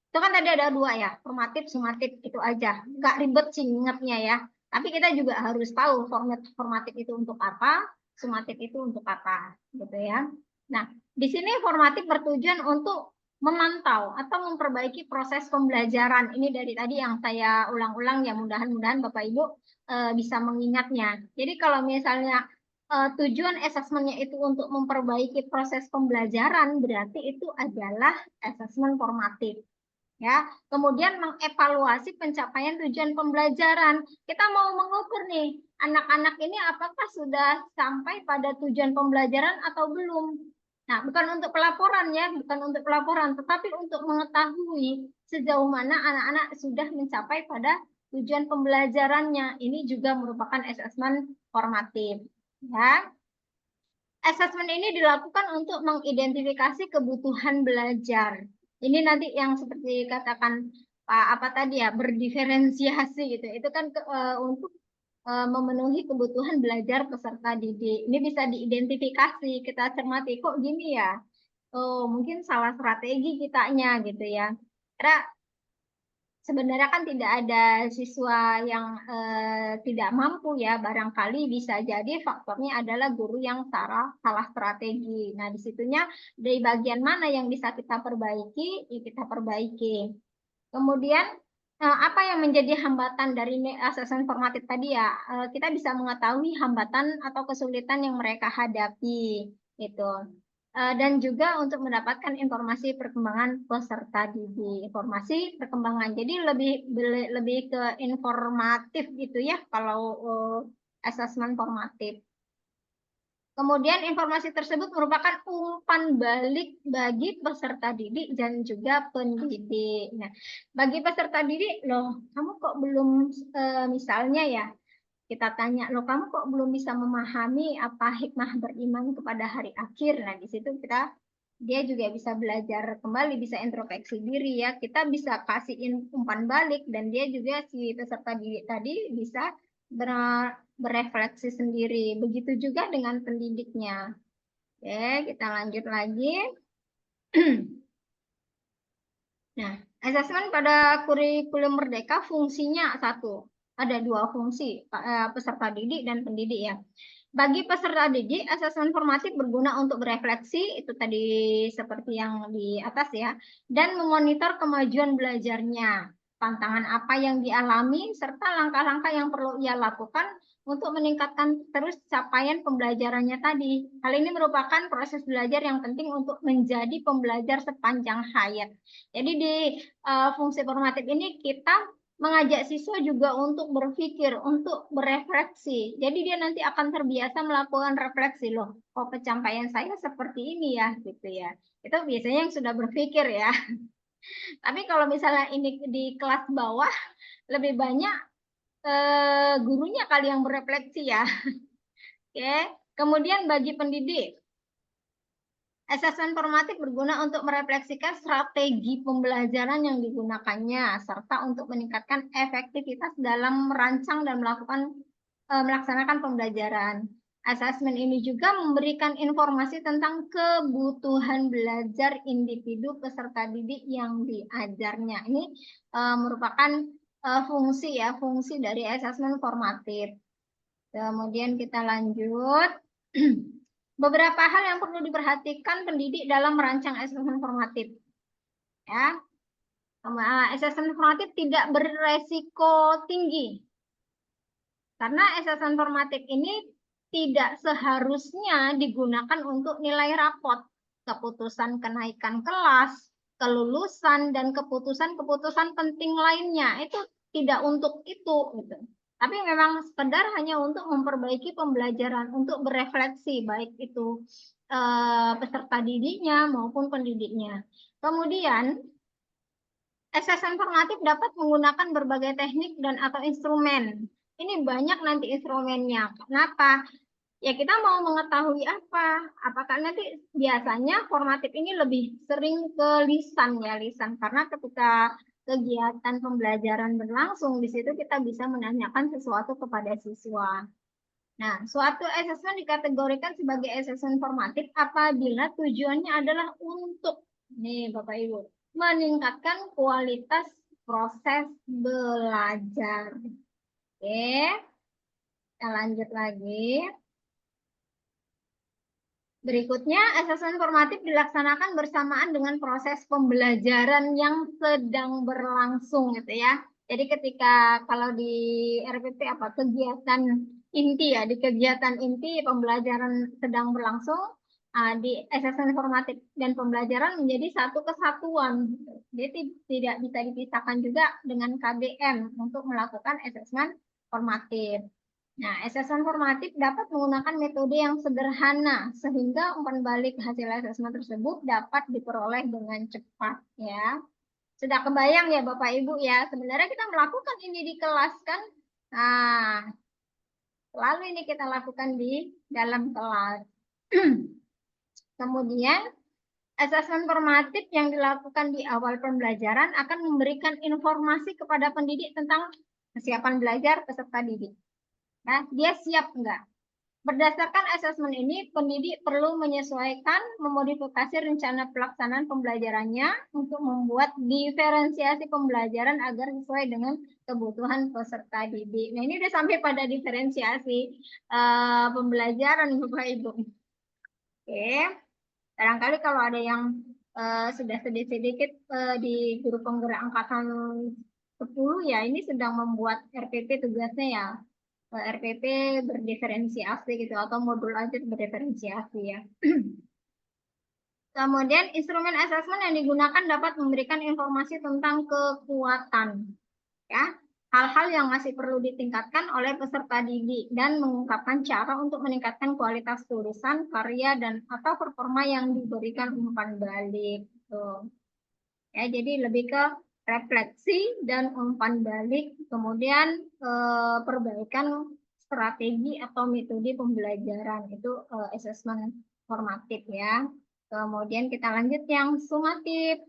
Itu kan tadi ada dua ya, formatif, sumatif, itu aja. Nggak ribet sih ingatnya ya. Tapi kita juga harus tahu formatif itu untuk apa, sumatif itu untuk apa, gitu ya. Nah, di sini formatif bertujuan untuk memantau atau memperbaiki proses pembelajaran. Ini dari tadi yang saya ulang-ulang ya, mudah-mudahan Bapak Ibu bisa mengingatnya. Jadi kalau misalnya tujuan asesmennya itu untuk memperbaiki proses pembelajaran, berarti itu adalah asesmen formatif. Ya, kemudian mengevaluasi pencapaian tujuan pembelajaran. Kita mau mengukur nih, anak-anak ini apakah sudah sampai pada tujuan pembelajaran atau belum. Nah, bukan untuk pelaporan ya, bukan untuk pelaporan, tetapi untuk mengetahui sejauh mana anak-anak sudah mencapai pada tujuan pembelajarannya. Ini juga merupakan asesmen formatif. Ya, asesmen ini dilakukan untuk mengidentifikasi kebutuhan belajar. Ini nanti yang seperti katakan Pak apa tadi ya, berdiferensiasi gitu. Itu kan untuk memenuhi kebutuhan belajar peserta didik. Ini bisa diidentifikasi, kita cermati kok gini ya. Oh, mungkin salah strategi kitanya gitu ya. Karena sebenarnya kan tidak ada siswa yang tidak mampu ya, barangkali bisa jadi faktornya adalah guru yang salah strategi. Nah, disitunya dari bagian mana yang bisa kita perbaiki, ya kita perbaiki. Kemudian apa yang menjadi hambatan dari asesmen formatif tadi ya, kita bisa mengetahui hambatan atau kesulitan yang mereka hadapi itu. Dan juga untuk mendapatkan informasi perkembangan peserta didik, informasi perkembangan. Jadi lebih ke informatif gitu ya kalau asesmen formatif. Kemudian informasi tersebut merupakan umpan balik bagi peserta didik dan juga pendidik. Nah, bagi peserta didik, loh, kamu kok belum misalnya ya, kita tanya, loh kamu kok belum bisa memahami apa hikmah beriman kepada hari akhir. Nah, di situ dia juga bisa belajar kembali, bisa introspeksi diri ya. Kita bisa kasihin umpan balik dan dia juga si peserta didik tadi bisa berefleksi sendiri. Begitu juga dengan pendidiknya. Oke, kita lanjut lagi. Nah, asesmen pada kurikulum merdeka fungsinya satu. Ada dua fungsi, peserta didik dan pendidik ya. Bagi peserta didik, asesmen formatif berguna untuk berefleksi, itu tadi seperti yang di atas ya, dan memonitor kemajuan belajarnya, tantangan apa yang dialami, serta langkah-langkah yang perlu ia lakukan untuk meningkatkan terus capaian pembelajarannya tadi. Hal ini merupakan proses belajar yang penting untuk menjadi pembelajar sepanjang hayat. Jadi di fungsi formatif ini kita mengajak siswa juga untuk berpikir, untuk berefleksi. Jadi dia nanti akan terbiasa melakukan refleksi loh. Kok pencapaian saya seperti ini ya, gitu ya. Itu biasanya yang sudah berpikir ya. Tapi kalau misalnya ini di kelas bawah, lebih banyak gurunya kali yang berefleksi ya. Oke. Kemudian bagi pendidik, asesmen formatif berguna untuk merefleksikan strategi pembelajaran yang digunakannya, serta untuk meningkatkan efektivitas dalam merancang dan melaksanakan pembelajaran. Asesmen ini juga memberikan informasi tentang kebutuhan belajar individu peserta didik yang diajarnya. Ini merupakan fungsi dari asesmen formatif. Kemudian kita lanjut. Beberapa hal yang perlu diperhatikan pendidik dalam merancang asesmen formatif. Ya, asesmen formatif tidak beresiko tinggi. Karena asesmen formatif ini tidak seharusnya digunakan untuk nilai rapot, keputusan kenaikan kelas, kelulusan, dan keputusan-keputusan penting lainnya. Itu tidak untuk itu, gitu. Tapi memang sekedar hanya untuk memperbaiki pembelajaran, untuk berefleksi, baik itu peserta didiknya maupun pendidiknya. Kemudian, assessment formatif dapat menggunakan berbagai teknik dan atau instrumen. Ini banyak nanti instrumennya. Kenapa? Ya kita mau mengetahui apa? Apakah nanti biasanya formatif ini lebih sering ke lisan ya, lisan. Karena ketika kegiatan pembelajaran berlangsung, di situ kita bisa menanyakan sesuatu kepada siswa. Nah, suatu assessment dikategorikan sebagai assessment formatif apabila tujuannya adalah untuk, nih Bapak Ibu, meningkatkan kualitas proses belajar. Oke, kita lanjut lagi. Berikutnya, assessment formatif dilaksanakan bersamaan dengan proses pembelajaran yang sedang berlangsung, gitu ya. Jadi ketika kalau di RPP apa kegiatan inti ya, di kegiatan inti pembelajaran sedang berlangsung, di assessment formatif dan pembelajaran menjadi satu kesatuan. Jadi tidak bisa dipisahkan juga dengan KBM untuk melakukan assessment formatif. Nah, assessment formatif dapat menggunakan metode yang sederhana sehingga umpan balik hasil assessment tersebut dapat diperoleh dengan cepat ya. Sudah kebayang ya Bapak Ibu ya, sebenarnya kita melakukan ini di kelas kan. Nah, selalu ini kita lakukan di dalam kelas. Kemudian, assessment formatif yang dilakukan di awal pembelajaran akan memberikan informasi kepada pendidik tentang kesiapan belajar peserta didik. Nah, dia siap enggak? Berdasarkan asesmen ini, pendidik perlu menyesuaikan, memodifikasi rencana pelaksanaan pembelajarannya untuk membuat diferensiasi pembelajaran agar sesuai dengan kebutuhan peserta didik. Nah, ini udah sampai pada diferensiasi pembelajaran, Bapak Ibu. Oke, barangkali kalau ada yang sudah sedikit-sedikit di guru penggerak angkatan 10 ya, ini sedang membuat RPP tugasnya ya. RPP berdiferensiasi gitu atau modul lanjut berdiferensiasi ya. Kemudian instrumen assessment yang digunakan dapat memberikan informasi tentang kekuatan ya, hal-hal yang masih perlu ditingkatkan oleh peserta didik dan mengungkapkan cara untuk meningkatkan kualitas tulisan, karya dan atau performa yang diberikan umpan balik gitu. Ya, jadi lebih ke refleksi dan umpan balik, kemudian perbaikan strategi atau metode pembelajaran itu assessment formatif ya. Kemudian kita lanjut yang sumatif.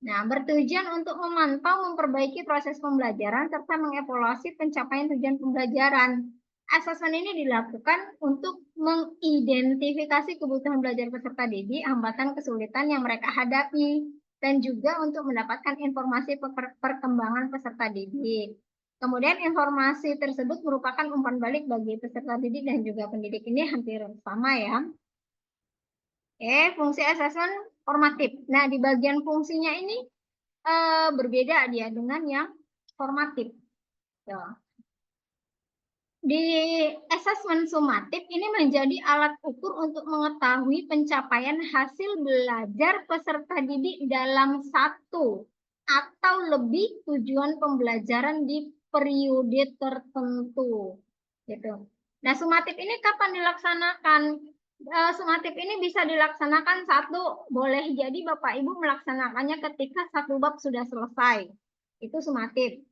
Nah, bertujuan untuk memantau, memperbaiki proses pembelajaran serta mengevaluasi pencapaian tujuan pembelajaran. Asesmen ini dilakukan untuk mengidentifikasi kebutuhan belajar peserta didik, hambatan kesulitan yang mereka hadapi, dan juga untuk mendapatkan informasi perkembangan peserta didik. Kemudian informasi tersebut merupakan umpan balik bagi peserta didik dan juga pendidik, ini hampir sama ya. Oke, fungsi asesmen formatif. Nah, di bagian fungsinya ini berbeda dia dengan yang formatif. Di asesmen sumatif ini menjadi alat ukur untuk mengetahui pencapaian hasil belajar peserta didik dalam satu atau lebih tujuan pembelajaran di periode tertentu. Gitu. Nah, sumatif ini kapan dilaksanakan? Sumatif ini bisa dilaksanakan satu, boleh jadi Bapak Ibu melaksanakannya ketika satu bab sudah selesai. Itu sumatif.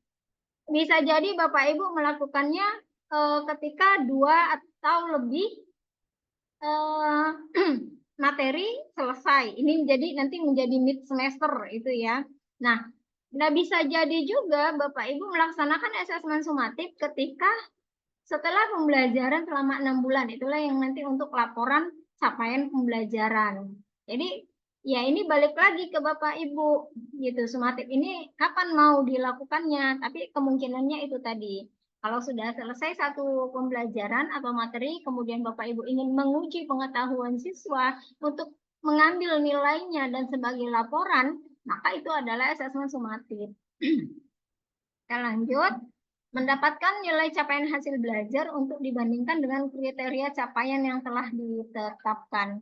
Bisa jadi Bapak Ibu melakukannya ketika dua atau lebih materi selesai. Ini nanti menjadi mid semester itu ya. Nah, bisa jadi juga Bapak Ibu melaksanakan asesmen sumatif ketika setelah pembelajaran selama 6 bulan. Itulah yang nanti untuk laporan capaian pembelajaran. Jadi ya ini balik lagi ke Bapak Ibu gitu. Sumatif ini kapan mau dilakukannya, tapi kemungkinannya itu tadi. Kalau sudah selesai satu pembelajaran atau materi, kemudian Bapak Ibu ingin menguji pengetahuan siswa untuk mengambil nilainya dan sebagai laporan, maka itu adalah asesmen sumatif. Kita lanjut. Mendapatkan nilai capaian hasil belajar untuk dibandingkan dengan kriteria capaian yang telah ditetapkan.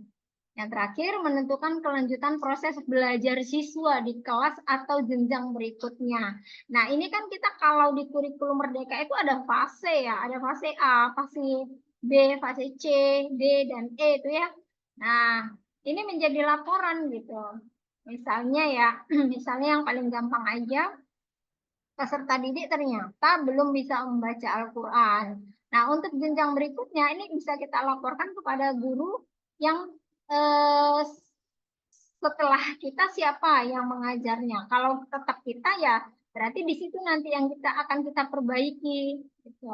Yang terakhir, menentukan kelanjutan proses belajar siswa di kelas atau jenjang berikutnya. Nah, ini kan kita kalau di kurikulum Merdeka itu ada fase ya, ada fase A, fase B, fase C, D, dan E itu ya. Nah, ini menjadi laporan gitu. Misalnya ya, misalnya yang paling gampang aja, peserta didik ternyata belum bisa membaca Al-Quran. Nah, untuk jenjang berikutnya ini bisa kita laporkan kepada guru yang setelah kita siapa yang mengajarnya. Kalau tetap kita ya berarti di situ nanti yang akan kita perbaiki. Gitu.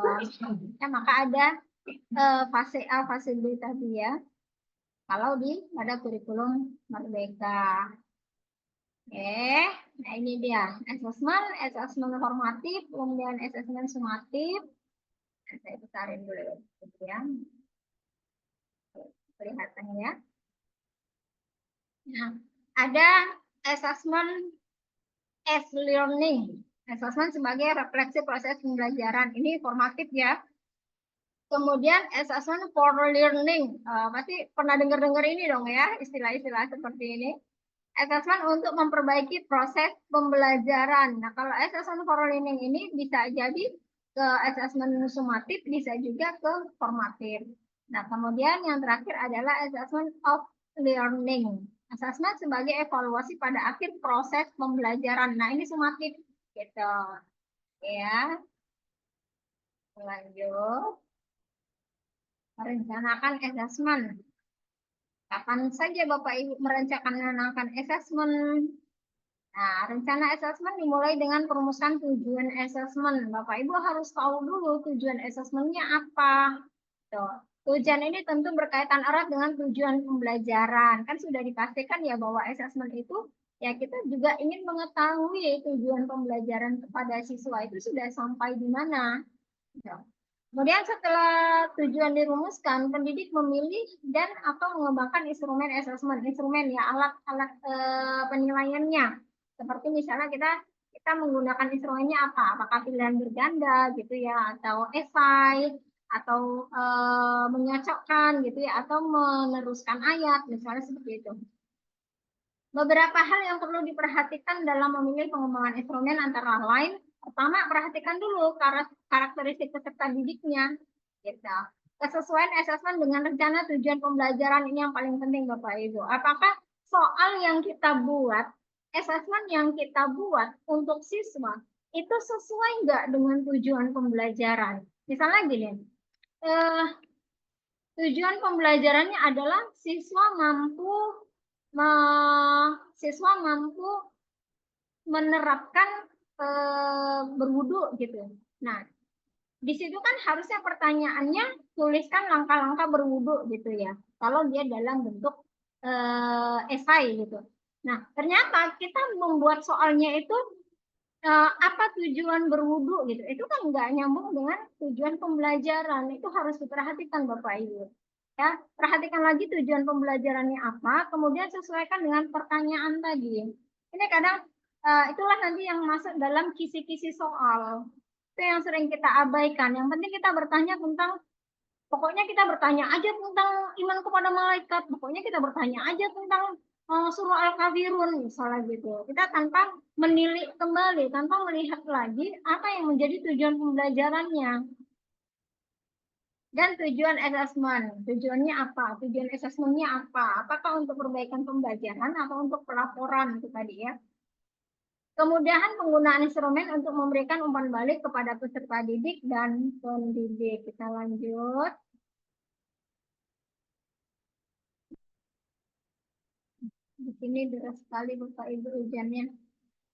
Ya, maka ada fase A, fase B tadi ya. Kalau pada kurikulum Merdeka. Nah ini dia asesmen formatif, kemudian asesmen sumatif. Nah, saya besarin dulu ya, kelihatan ya. Nah, ada asesmen as learning, asesmen sebagai refleksi proses pembelajaran. Ini formatif ya. Kemudian asesmen for learning, pasti pernah dengar-dengar ini dong ya, istilah-istilah seperti ini. Asesmen untuk memperbaiki proses pembelajaran. Nah, kalau asesmen for learning ini bisa jadi ke asesmen sumatif, bisa juga ke formatif. Nah, kemudian yang terakhir adalah assessment of learning. Asesmen sebagai evaluasi pada akhir proses pembelajaran. Nah, ini sumatif gitu. Ya. Lanjut. Merencanakan asesmen. Kapan saja Bapak Ibu merencanakan asesmen? Nah, rencana asesmen dimulai dengan perumusan tujuan asesmen. Bapak Ibu harus tahu dulu tujuan asesmennya apa. Tuh. Tujuan ini tentu berkaitan erat dengan tujuan pembelajaran. Kan sudah dipastikan ya bahwa asesmen itu ya kita juga ingin mengetahui tujuan pembelajaran kepada siswa itu sudah sampai di mana. Tuh. Kemudian setelah tujuan dirumuskan, pendidik memilih dan atau mengembangkan instrumen asesmen, instrumen ya alat-alat penilaiannya. Seperti misalnya kita menggunakan instrumennya apa? Apakah pilihan berganda gitu ya, atau esai, atau menyocokkan gitu ya, atau meneruskan ayat, misalnya seperti itu. Beberapa hal yang perlu diperhatikan dalam memilih pengembangan instrumen antara lain. Pertama, perhatikan dulu karakteristik peserta didiknya. Gitu. Kesesuaian asesmen dengan rencana tujuan pembelajaran ini yang paling penting Bapak Ibu. Apakah soal yang kita buat, asesmen yang kita buat untuk siswa, itu sesuai nggak dengan tujuan pembelajaran? Misalnya gini, tujuan pembelajarannya adalah siswa mampu menerapkan berwudu gitu. Nah, di situ kan harusnya pertanyaannya tuliskan langkah-langkah berwudu gitu ya. Kalau dia dalam bentuk esai gitu. Nah, ternyata kita membuat soalnya itu apa tujuan berwudu gitu. Itu kan nggak nyambung dengan tujuan pembelajaran. Itu harus diperhatikan Bapak Ibu. Ya, perhatikan lagi tujuan pembelajarannya apa, kemudian sesuaikan dengan pertanyaan tadi. Ini kadang itulah nanti yang masuk dalam kisi-kisi soal. Itu yang sering kita abaikan. Yang penting kita bertanya tentang, pokoknya kita bertanya aja tentang iman kepada malaikat. Pokoknya kita bertanya aja tentang surah Al-Kafirun misalnya gitu. Kita tanpa menilik kembali, tanpa melihat lagi apa yang menjadi tujuan pembelajarannya. Dan tujuan asesmen, tujuannya apa? Tujuan asesmennya apa? Apakah untuk perbaikan pembelajaran atau untuk pelaporan itu tadi ya? Kemudahan penggunaan instrumen untuk memberikan umpan balik kepada peserta didik dan pendidik. Kita lanjut. Di sini deras sekali Bapak Ibu ujiannya.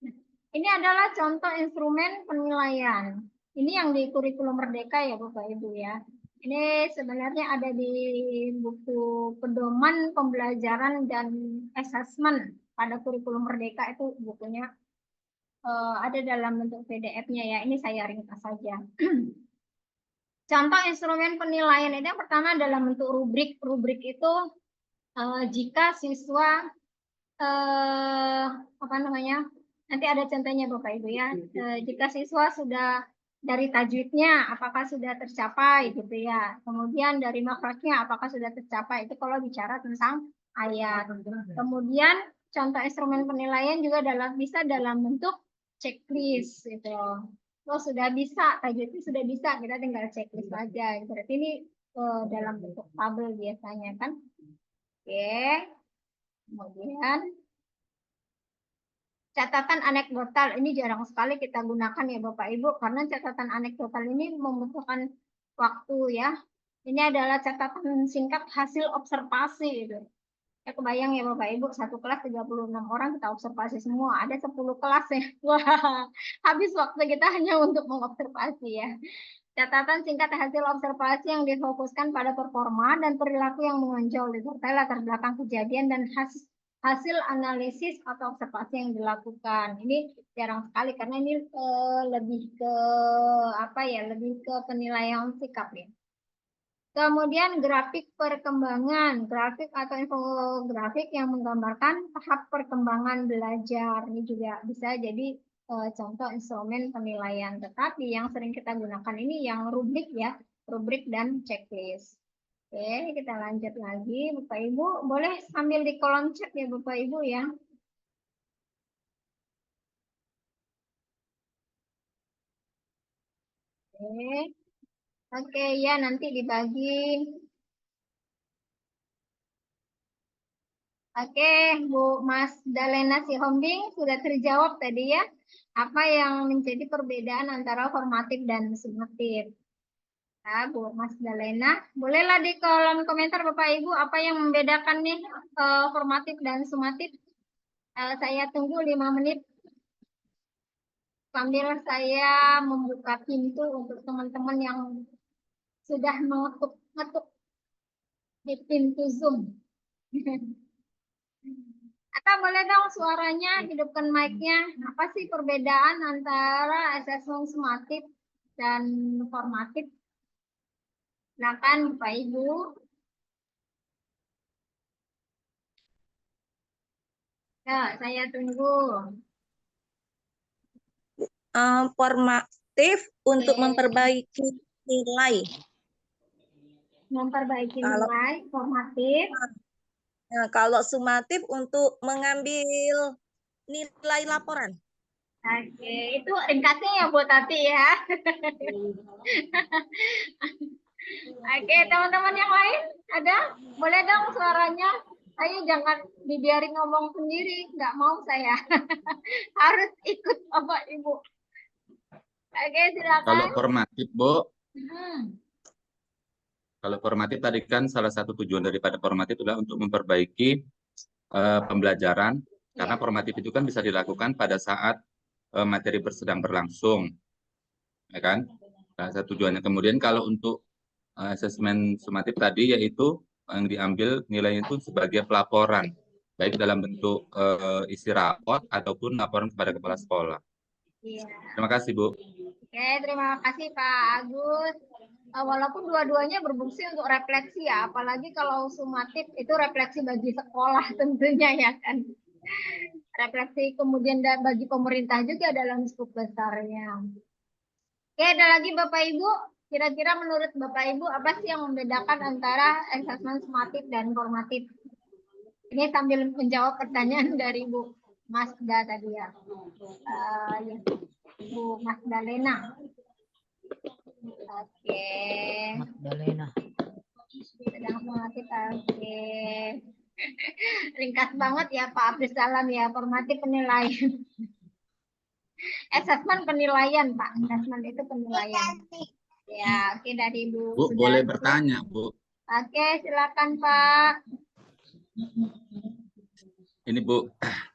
Nah, ini adalah contoh instrumen penilaian. Ini yang di kurikulum Merdeka ya Bapak Ibu ya. Ini sebenarnya ada di buku pedoman pembelajaran dan asesmen pada kurikulum Merdeka, itu bukunya ada dalam bentuk PDF-nya ya. Ini saya ringkas saja. Contoh instrumen penilaian itu yang pertama dalam bentuk rubrik. Rubrik itu jika siswa apa namanya? Nanti ada contohnya Bapak Ibu ya. Jika siswa sudah dari tajwidnya apakah sudah tercapai gitu ya. Kemudian dari makhrajnya apakah sudah tercapai. Itu kalau bicara tentang ayat. Kemudian contoh instrumen penilaian juga bisa dalam bentuk checklist gitu. Oh sudah bisa, tajwidnya sudah bisa, kita tinggal checklist aja. Berarti ini dalam bentuk tabel biasanya kan. Oke. Kemudian catatan anekdotal ini jarang sekali kita gunakan ya Bapak Ibu, karena catatan anekdotal ini membutuhkan waktu ya. Ini adalah catatan singkat hasil observasi gitu. Ya kebayang ya Bapak Ibu, satu kelas 36 orang kita observasi semua, ada 10 kelas ya. Wah, habis waktu kita hanya untuk mengobservasi ya. Catatan singkat hasil observasi yang difokuskan pada performa dan perilaku yang menonjol, disertai latar belakang kejadian dan hasil analisis atau observasi yang dilakukan. Ini jarang sekali karena ini lebih ke apa ya? Lebih ke penilaian sikap ya. Kemudian grafik perkembangan, grafik atau infografik yang menggambarkan tahap perkembangan belajar. Ini juga bisa jadi contoh instrumen penilaian. Tetapi yang sering kita gunakan ini yang rubrik ya, rubrik dan checklist. Oke, kita lanjut lagi. Bapak Ibu, boleh sambil di kolom chat ya Bapak Ibu ya. Oke. Oke, ya nanti dibagi. Oke, Bu Mas Dalena Sihombing sudah terjawab tadi ya. Apa yang menjadi perbedaan antara formatif dan sumatif? Nah, Bu Mas Dalena, bolehlah di kolom komentar Bapak Ibu apa yang membedakan nih formatif dan sumatif. Saya tunggu 5 menit sambil saya membuka pintu untuk teman-teman yang sudah mengetuk di pintu Zoom. Atau boleh dong suaranya, hidupkan mic-nya. Apa sih perbedaan antara asesmen sumatif dan formatif? Silakan Bapak Ibu. Ya, saya tunggu. Formatif untuk memperbaiki nilai. Memperbaiki nilai, formatif. Nah, kalau sumatif untuk mengambil nilai laporan. Oke, itu ringkasnya ya Bu Tati ya. Oke, teman-teman yang lain ada? Boleh dong suaranya? Ayo jangan dibiarin ngomong sendiri, nggak mau saya. Harus ikut Bapak Ibu. Oke, silakan. Kalau formatif, Bu, Hmm. kalau formatif tadi kan salah satu tujuan daripada formatif adalah untuk memperbaiki pembelajaran, karena formatif itu kan bisa dilakukan pada saat materi sedang berlangsung, ya kan? Nah, satu tujuannya. Kemudian kalau untuk asesmen sumatif tadi yaitu yang diambil nilainya itu sebagai pelaporan, baik dalam bentuk isi raport ataupun laporan kepada kepala sekolah. Iya. Terima kasih, Bu. Oke, terima kasih Pak Agus. Walaupun dua-duanya berfungsi untuk refleksi ya, apalagi kalau sumatif itu refleksi bagi sekolah tentunya ya kan. Refleksi kemudian bagi pemerintah juga dalam skup besarnya. Oke, ada lagi Bapak Ibu. Kira-kira menurut Bapak Ibu apa sih yang membedakan antara asesmen sumatif dan formatif? Ini sambil menjawab pertanyaan dari Bu Masda tadi ya. Ya. Bu Magdalena. Oke. Magdalena. Sedang formatif. Oke. Ringkas banget ya Pak Abdus Salam ya, formatif penilaian. Asesmen penilaian Pak, asesmen itu penilaian. Ya, oke dari Bu. Bu, boleh bertanya, Bu. Oke, silakan Pak. Ini Bu,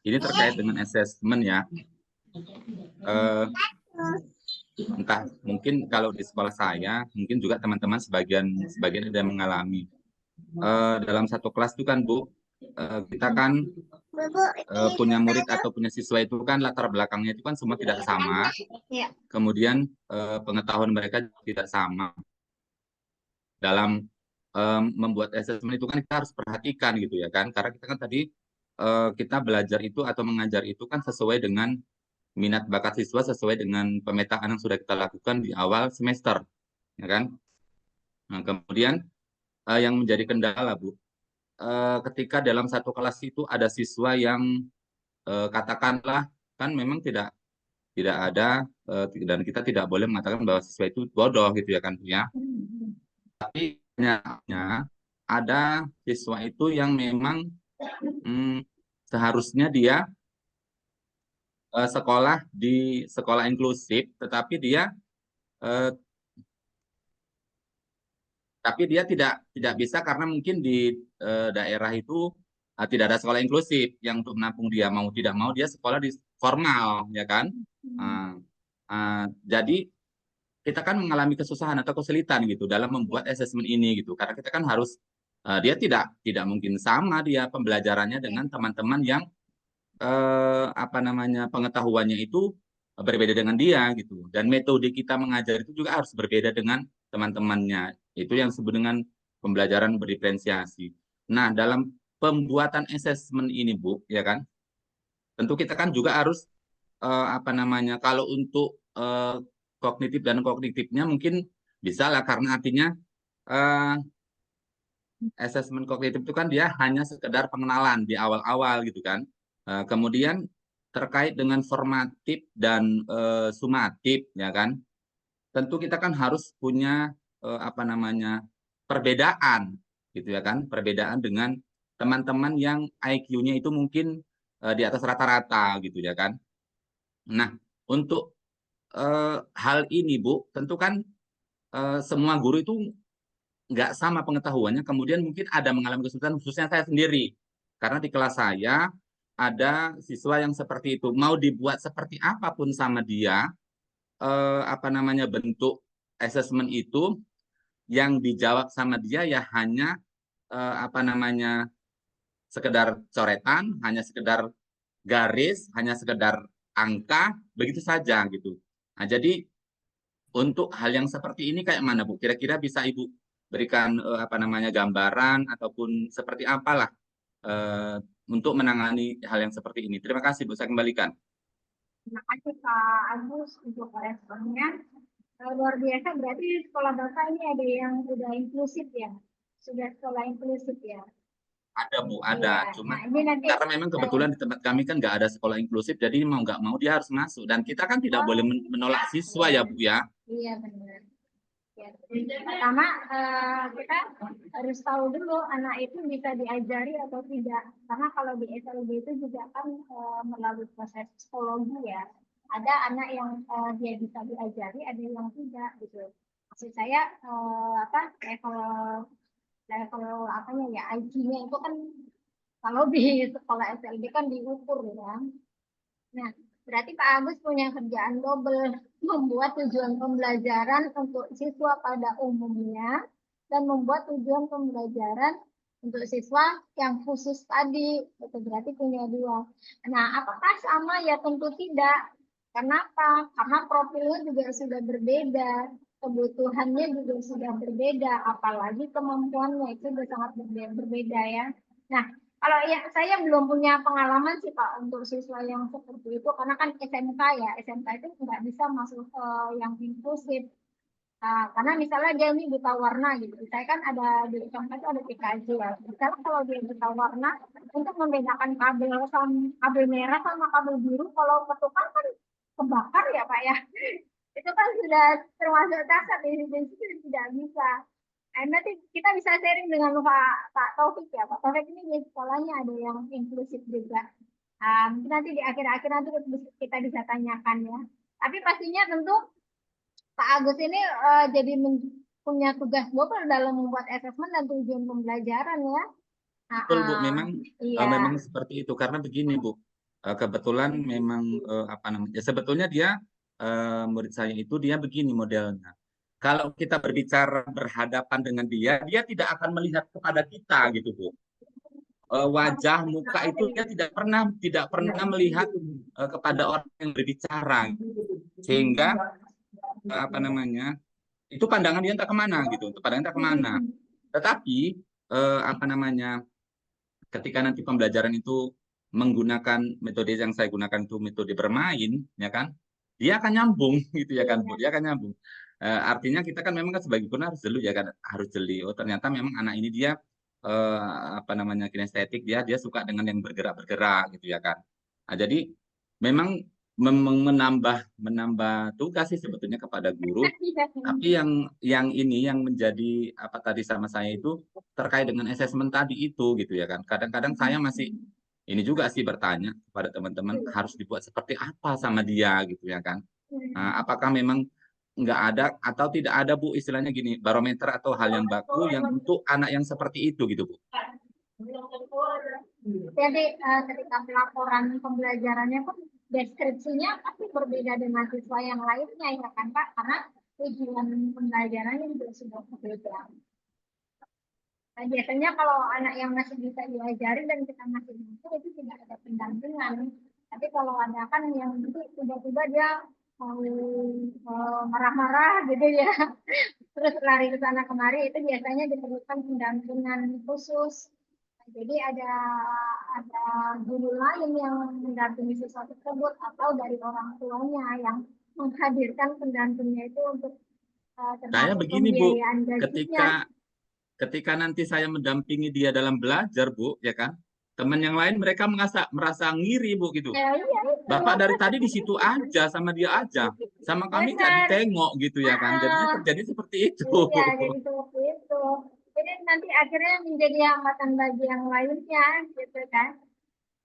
ini terkait dengan asesmen ya. Entah mungkin kalau di sekolah saya, mungkin juga teman-teman sebagian ada yang mengalami. Dalam satu kelas itu kan Bu, kita kan punya murid atau punya siswa itu kan latar belakangnya itu kan semua tidak sama. Ya. Kemudian pengetahuan mereka tidak sama. Dalam membuat asesmen itu kan kita harus perhatikan gitu ya kan, karena kita kan tadi kita belajar itu atau mengajar itu kan sesuai dengan minat bakat siswa, sesuai dengan pemetaan yang sudah kita lakukan di awal semester, ya kan? Nah, kemudian yang menjadi kendala, Bu, ketika dalam satu kelas itu ada siswa yang katakanlah kan memang tidak ada dan kita tidak boleh mengatakan bahwa siswa itu bodoh gitu ya kan Bu ya. Tapi ternyata ada siswa itu yang memang seharusnya dia sekolah di sekolah inklusif, tetapi dia tidak bisa karena mungkin di daerah itu tidak ada sekolah inklusif yang untuk menampung dia. Mau tidak mau dia sekolah di formal, ya kan? Jadi kita kan mengalami kesusahan atau kesulitan gitu dalam membuat asesmen ini gitu. Karena kita kan harus dia tidak mungkin sama dia pembelajarannya dengan teman-teman yang pengetahuannya itu berbeda dengan dia gitu. Dan metode kita mengajar itu juga harus berbeda dengan teman-temannya. Itu yang disebut dengan pembelajaran berdiferensiasi. Nah, dalam pembuatan asesmen ini, Bu, ya kan? Tentu kita kan juga harus kalau untuk kognitif dan kognitifnya mungkin bisa lah, karena artinya asesmen kognitif itu kan dia hanya sekedar pengenalan di awal-awal gitu kan. Kemudian terkait dengan formatif dan sumatif, ya kan? Tentu kita kan harus punya perbedaan gitu ya kan, perbedaan dengan teman-teman yang IQ-nya itu mungkin di atas rata-rata gitu ya kan. Nah, untuk hal ini Bu, tentu kan semua guru itu nggak sama pengetahuannya, kemudian mungkin ada mengalami kesulitan, khususnya saya sendiri. Karena di kelas saya ada siswa yang seperti itu, mau dibuat seperti apapun sama dia, bentuk asesmen itu yang dijawab sama dia ya hanya sekedar coretan, hanya sekedar garis, hanya sekedar angka, begitu saja gitu. Nah, jadi untuk hal yang seperti ini kayak mana Bu? Kira-kira bisa Ibu berikan gambaran ataupun seperti apalah untuk menangani hal yang seperti ini. Terima kasih Bu, saya kembalikan. Terima kasih Pak Agus untuk responnya. Luar biasa, berarti sekolah Bapak ini ada yang sudah inklusif ya? Sudah sekolah inklusif ya? Ada Bu, ada. Iya. Cuma Nah, ini nanti, karena memang kebetulan di tempat kami kan nggak ada sekolah inklusif, jadi mau nggak mau dia harus masuk. Dan kita kan tidak boleh menolak siswa ya Bu ya. Iya benar. Ya. Pertama kita harus tahu dulu anak itu bisa diajari atau tidak. Karena kalau di SLB itu juga kan melalui proses psikologi ya. Ada anak yang dia bisa diajari, ada yang tidak gitu. Maksud saya level ya IQ-nya itu kan kalau di sekolah SLB kan diukur ya. Nah, berarti Pak Agus punya kerjaan double, membuat tujuan pembelajaran untuk siswa pada umumnya dan membuat tujuan pembelajaran untuk siswa yang khusus tadi. Itu berarti punya dua. Nah, apakah sama? Ya tentu tidak. Kenapa? Karena profilnya juga sudah berbeda, kebutuhannya juga sudah berbeda, apalagi kemampuannya itu sudah sangat berbeda ya. Nah, kalau ya saya belum punya pengalaman sih Pak untuk siswa yang seperti itu, karena kan SMK ya, SMK itu nggak bisa masuk ke yang inklusif. Karena misalnya dia ini buta warna gitu, saya kan ada di SMK itu ada PKJ ya. Misalnya kalau dia buta warna, untuk membedakan kabel merah sama kabel biru, kalau ketukar kan kebakar ya Pak ya. Itu kan sudah termasuk dasar di situ tidak bisa. Nanti kita bisa sharing dengan Pak Taufik ya. Pak Taufik ini di sekolahnya ada yang inklusif juga. Nanti di akhir-akhir nanti kita bisa tanyakan ya. Tapi pastinya tentu Pak Agus ini jadi punya tugas double dalam membuat asesmen dan tujuan pembelajaran ya. Betul Bu, memang iya. memang seperti itu karena begini Bu. Kebetulan memang sebetulnya dia murid saya itu dia begini modelnya. Kalau kita berbicara berhadapan dengan dia tidak akan melihat kepada kita gitu Bu. Wajah muka itu dia tidak pernah melihat kepada orang yang berbicara, sehingga itu pandangan dia entah kemana gitu, pandangan entah kemana. Tetapi ketika nanti pembelajaran itu menggunakan metode yang saya gunakan itu metode bermain, ya kan, dia akan nyambung gitu ya kan Bu, dia akan nyambung. Artinya kita kan memang kan sebagai guru harus jeli ya kan, harus jeli. Oh ternyata memang anak ini dia apa namanya kinestetik, dia suka dengan yang bergerak-bergerak gitu ya kan. Nah, jadi memang menambah tugas sih sebetulnya kepada guru, tapi yang ini yang menjadi apa tadi sama saya itu terkait dengan asesmen tadi itu gitu ya kan. Kadang-kadang saya masih ini juga sih bertanya kepada teman-teman harus dibuat seperti apa sama dia gitu ya kan. Nah, apakah memang nggak ada atau tidak ada Bu istilahnya gini barometer atau hal yang baku yang untuk anak yang seperti itu gitu Bu? Jadi ketika pelaporan pembelajarannya pun deskripsinya pasti berbeda dengan siswa yang lainnya ya kan Pak, karena tujuan pembelajarannya juga sudah berbeda. Nah, biasanya kalau anak yang masih bisa diajari dan kita masih mampu itu tidak ada pendampingan. Tapi kalau ada kan yang nanti tiba-tiba dia mau marah-marah gitu ya, terus lari ke sana kemari itu biasanya diperlukan pendampingan khusus. Jadi ada guru lain yang mendampingi siswa tersebut atau dari orang tuanya yang menghadirkan pendampingnya itu untuk Saya termasuk begini Bu, pembiayaan gajinya. ketika nanti saya mendampingi dia dalam belajar Bu, ya kan, teman yang lain mereka merasa ngiri Bu gitu. Ya, iya itu. Bapak dari tadi di situ aja sama dia aja, sama kami nggak Benar. ditengok gitu ya kan, jadinya terjadi seperti itu. Iya, jadi seperti itu. Jadi nanti akhirnya menjadi hambatan bagi yang lainnya, gitu kan.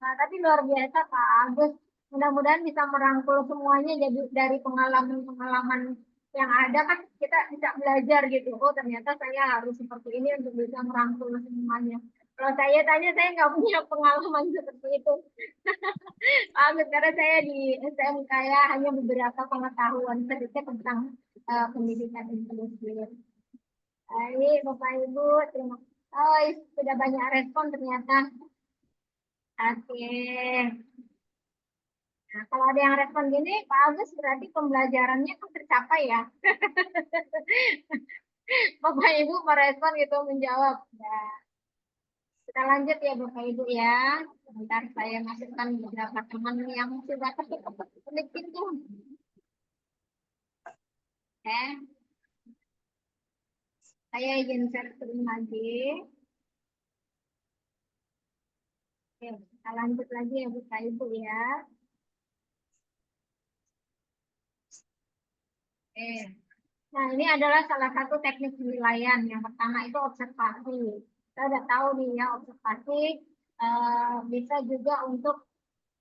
Nah, tapi luar biasa Pak Agus. Mudah-mudahan bisa merangkul semuanya jadi dari pengalaman-pengalaman yang ada kan kita bisa belajar gitu. Oh ternyata saya harus seperti ini untuk bisa merangkul semuanya. Kalau saya tanya saya nggak punya pengalaman seperti itu. Pak Agus karena saya di SMK ya hanya beberapa pengetahuan sedikit tentang pendidikan inklusif. Baik Bapak Ibu, terima kasih. Oh, sudah banyak respon ternyata. Oke. Nah, kalau ada yang respon gini, Pak Agus berarti pembelajarannya kan tercapai ya. Bapak Ibu merespon gitu menjawab. Nah, kita lanjut ya Bapak Ibu ya. Sebentar saya masukkan beberapa teman yang sudah tertutup pintu. Oke. Saya izin share screen lagi. Oke, kita lanjut lagi ya Bapak Ibu ya. Oke. Nah, ini adalah salah satu teknik penilaian. Yang pertama itu observasi. Kita udah tahu nih ya, observasi bisa juga untuk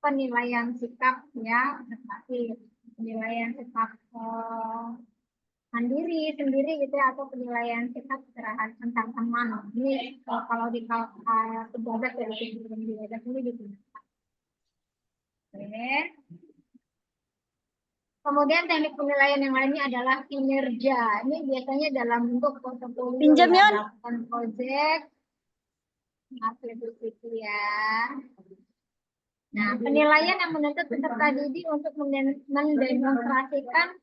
penilaian sikap ya, observasi. Penilaian sikap mandiri sendiri gitu ya, atau penilaian sikap terhadap tentang teman. Ini kalau di pejabat ya, di pejabat ini gitu. Oke. Kemudian teknik penilaian yang lainnya adalah kinerja. Ini biasanya dalam bentuk portofolio Pinjam, ya, Yon. melakukan project, itu ya. Nah, penilaian yang menuntut peserta didik untuk mendemonstrasikan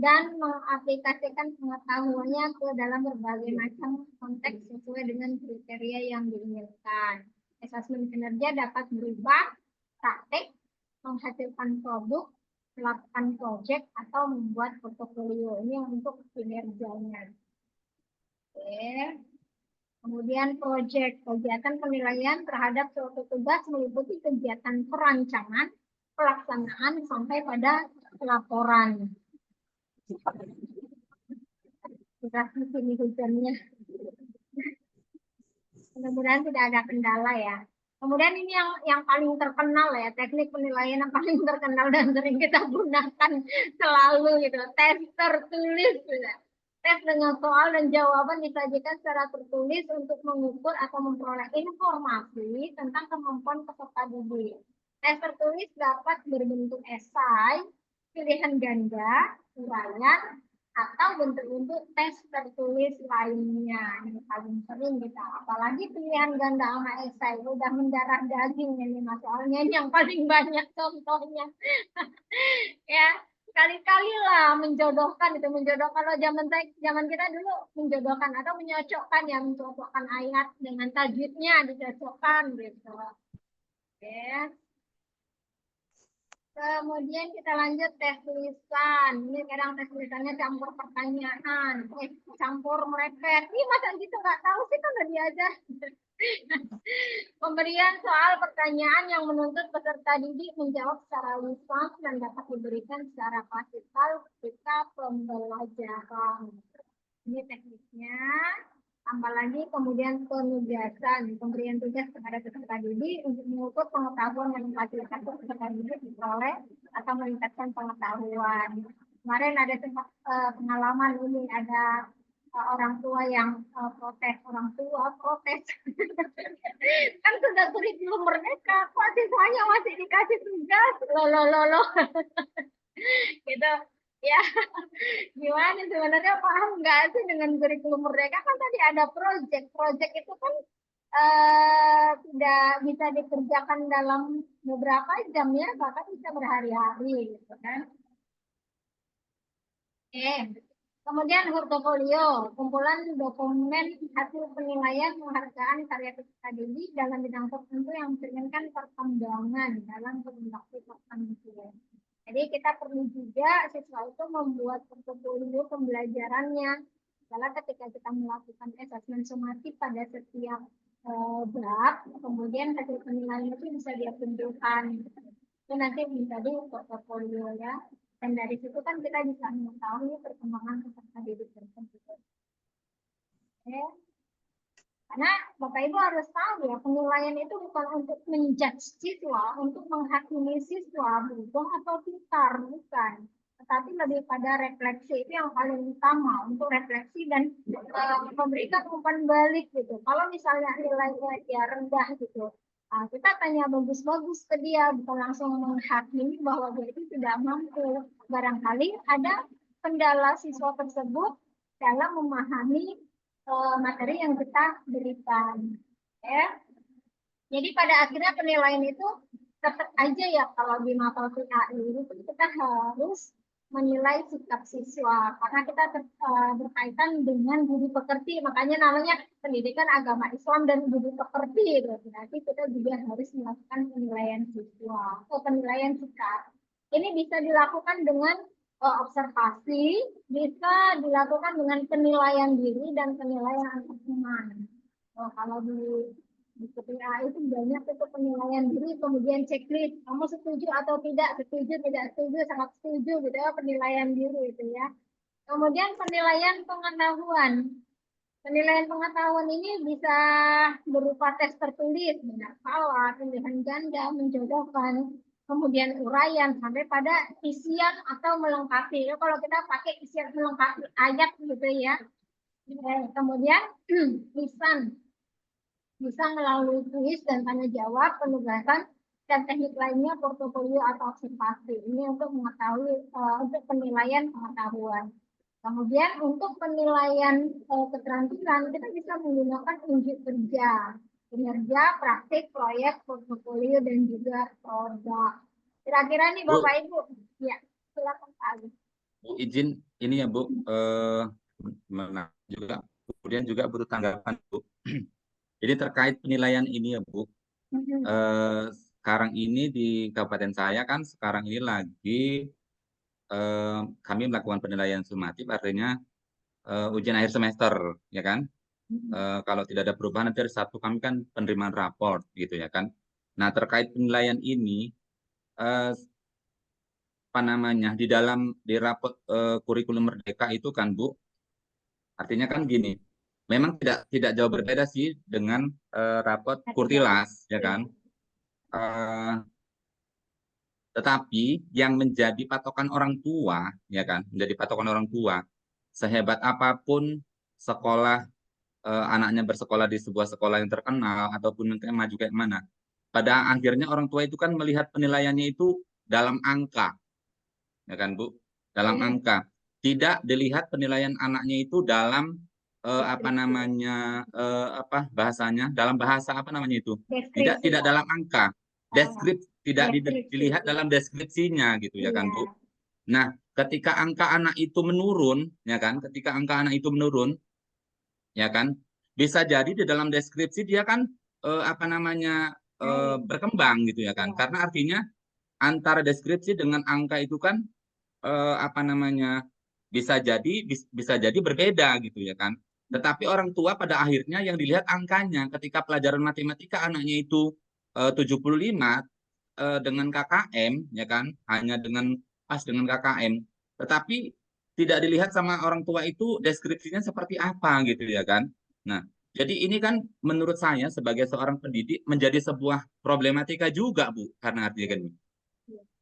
dan mengaplikasikan pengetahuannya ke dalam berbagai macam konteks sesuai dengan kriteria yang diinginkan. Asesmen kinerja dapat berubah praktek, menghasilkan produk, melakukan project, atau membuat portofolio. Ini untuk kinerjanya. Oke. Kemudian project, kegiatan penilaian terhadap suatu tugas meliputi kegiatan perancangan, pelaksanaan, sampai pada laporan. Sudah di sini hujannya. Mudah-mudahan tidak ada kendala ya. Kemudian ini yang paling terkenal ya, teknik penilaian yang paling terkenal dan sering kita gunakan selalu gitu, tes tertulis. Tes dengan soal dan jawaban disajikan secara tertulis untuk mengukur atau memperoleh informasi tentang kemampuan peserta didik. Tes tertulis dapat berbentuk esai, pilihan ganda, uraian, atau bentuk-bentuk tes tertulis lainnya. Ini paling sering kita, apalagi pilihan ganda sama esai udah mendarah daging ini soalnya ini yang paling banyak contohnya. Ya, kali-kali lah menjodohkan itu menjodohkan. Kalau zaman kita dulu menjodohkan atau menyocokkan ya, mencocokkan ayat dengan tajwidnya dicocokkan gitu. Oke. Kemudian kita lanjut tes tulisan. Ini kadang tes tulisannya campur pertanyaan, campur merepet. Ini masa gitu nggak tahu sih kan udah diajar. Pemberian soal pertanyaan yang menuntut peserta didik menjawab secara lisan dan dapat diberikan secara pasifal ketika pembelajaran. Ini tekniknya. Tambah lagi kemudian penugasan, pemberian tugas kepada peserta didik untuk mengukur pengetahuan dan fasilitas peserta didik diperoleh atau meningkatkan pengetahuan. Kemarin ada pengalaman ini, ada orang tua yang protes, orang tua protes. Kan sudah kurikulum merdeka, kok siswanya masih dikasih tugas, loh. Gitu. Ya, gimana sebenarnya paham nggak sih dengan kurikulum merdeka? Kan tadi ada project itu kan tidak bisa dikerjakan dalam beberapa jam ya, bahkan bisa berhari-hari gitu kan. Kemudian portofolio, kumpulan dokumen hasil penilaian penghargaan karya peserta didik dalam bidang tertentu yang mencerminkan perkembangan dalam perilaku tertentu. Jadi kita perlu juga siswa itu membuat portofolio pembelajarannya. Karena ketika kita melakukan asesmen sumatif pada setiap bab, kemudian hasil penilaian itu bisa dia tunjukkan. Itu nanti menjadi portofolio ya. Dan dari situ kan kita bisa mengetahui perkembangan peserta didik tersebut. Oke. Karena Bapak Ibu harus tahu ya, penilaian itu bukan untuk menjudge siswa, untuk menghakimi siswa bodoh atau pintar, bukan. Tetapi lebih pada refleksi, itu yang paling utama, untuk refleksi dan memberikan umpan balik gitu. Kalau misalnya nilainya dia rendah gitu, kita tanya bagus-bagus ke dia, bukan langsung menghakimi bahwa dia itu tidak mampu. Barangkali ada kendala siswa tersebut dalam memahami materi yang kita berikan. Ya. Jadi pada akhirnya penilaian itu tetap aja ya, kalau di mapel PAI itu kita harus menilai sikap siswa karena kita berkaitan dengan budi pekerti, makanya namanya pendidikan agama Islam dan budi pekerti itu. Berarti kita juga harus melakukan penilaian siswa atau penilaian sikap. Ini bisa dilakukan dengan observasi, bisa dilakukan dengan penilaian diri dan penilaian antar teman. Kalau di KPA itu banyak itu penilaian diri, kemudian checklist, kamu setuju atau tidak setuju, sangat setuju gitu ya, penilaian diri itu ya. Kemudian penilaian pengetahuan. Penilaian pengetahuan ini bisa berupa tes tertulis, benar salah, pilihan ganda, menjodohkan, kemudian uraian sampai pada isian atau melengkapi. Ya, kalau kita pakai isian melengkapi ayat gitu ya. Kemudian lisan bisa melalui kuis dan tanya jawab, penugasan, dan teknik lainnya portofolio atau observasi. Ini untuk mengetahui untuk penilaian pengetahuan. Kemudian untuk penilaian keterampilan kita bisa menggunakan unjuk kerja, kinerja, praktik, proyek, portofolio, dan juga produk. Kira-kira nih Bapak Ibu, ya silakan Pak Ali. Bu, izin ini ya Bu, juga kemudian juga butuh tanggapan Bu. Jadi terkait penilaian ini ya Bu, sekarang ini di kabupaten saya kan sekarang ini lagi kami melakukan penilaian sumatif, artinya ujian akhir semester, ya kan? Kalau tidak ada perubahan nanti hari Sabtu kami kan penerimaan raport, gitu ya kan? Nah terkait penilaian ini, apa namanya di raport kurikulum merdeka itu kan Bu, artinya kan gini. Memang tidak jauh berbeda sih dengan raport Kurtilas, ya kan? Tetapi yang menjadi patokan orang tua, ya kan? Menjadi patokan orang tua, sehebat apapun sekolah anaknya bersekolah di sebuah sekolah yang terkenal ataupun yang maju kayak mana, pada akhirnya orang tua itu kan melihat penilaiannya itu dalam angka, ya kan Bu? Dalam angka. Tidak dilihat penilaian anaknya itu dalam apa namanya apa bahasanya dalam bahasa apa namanya itu tidak dalam angka tidak dilihat dalam deskripsinya gitu ya kan Bu. Nah ketika angka anak itu menurun ya kan ya kan bisa jadi di dalam deskripsi dia kan apa namanya berkembang gitu ya kan karena artinya antara deskripsi dengan angka itu kan apa namanya bisa jadi berbeda gitu ya kan. Tetapi orang tua pada akhirnya yang dilihat angkanya. Ketika pelajaran matematika anaknya itu 75 dengan KKM ya kan, hanya dengan pas dengan KKM. Tetapi tidak dilihat sama orang tua itu deskripsinya seperti apa gitu ya kan. Nah, jadi ini kan menurut saya sebagai seorang pendidik menjadi sebuah problematika juga Bu, karena artinya kan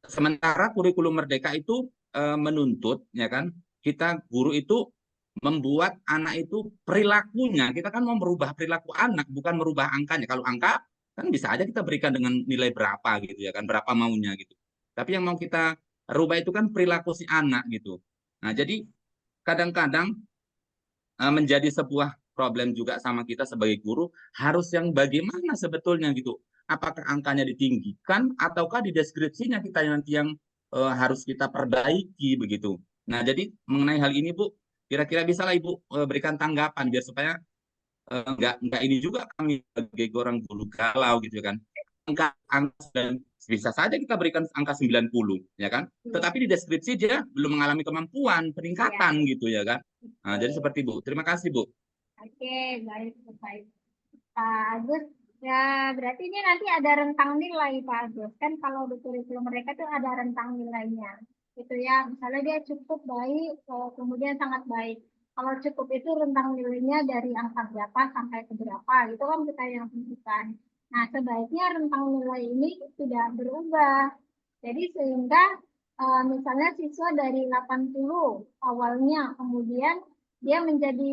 sementara kurikulum merdeka itu menuntut ya kan kita guru itu membuat anak itu perilakunya, kita kan mau merubah perilaku anak bukan merubah angkanya. Kalau angka kan bisa aja kita berikan dengan nilai berapa gitu ya kan, berapa maunya gitu. Tapi yang mau kita rubah itu kan perilaku si anak gitu. Nah, jadi kadang-kadang menjadi sebuah problem juga sama kita sebagai guru, harus yang bagaimana sebetulnya gitu. Apakah angkanya ditinggikan ataukah di deskripsinya kita nanti yang harus kita perbaiki begitu. Nah, jadi mengenai hal ini Bu, kira-kira bisa lah Ibu berikan tanggapan biar supaya nggak ini juga kami sebagai orang guru galau gitu kan. Angka bisa saja kita berikan angka 90 ya kan. Tetapi di deskripsi dia belum mengalami kemampuan peningkatan gitu ya kan. Nah, jadi seperti Bu. Terima kasih Bu. Oke, baik, baik. Pak Agus, ya berarti ini nanti ada rentang nilai Pak Agus. Kan kalau di kurikulum mereka tuh ada rentang nilainya. Itu ya, misalnya dia cukup baik, kemudian sangat baik. Kalau cukup itu rentang nilainya dari angka berapa sampai ke berapa, itu kan kita yang tentukan. Nah, sebaiknya rentang nilai ini tidak berubah. Jadi sehingga misalnya siswa dari 80 awalnya, kemudian dia menjadi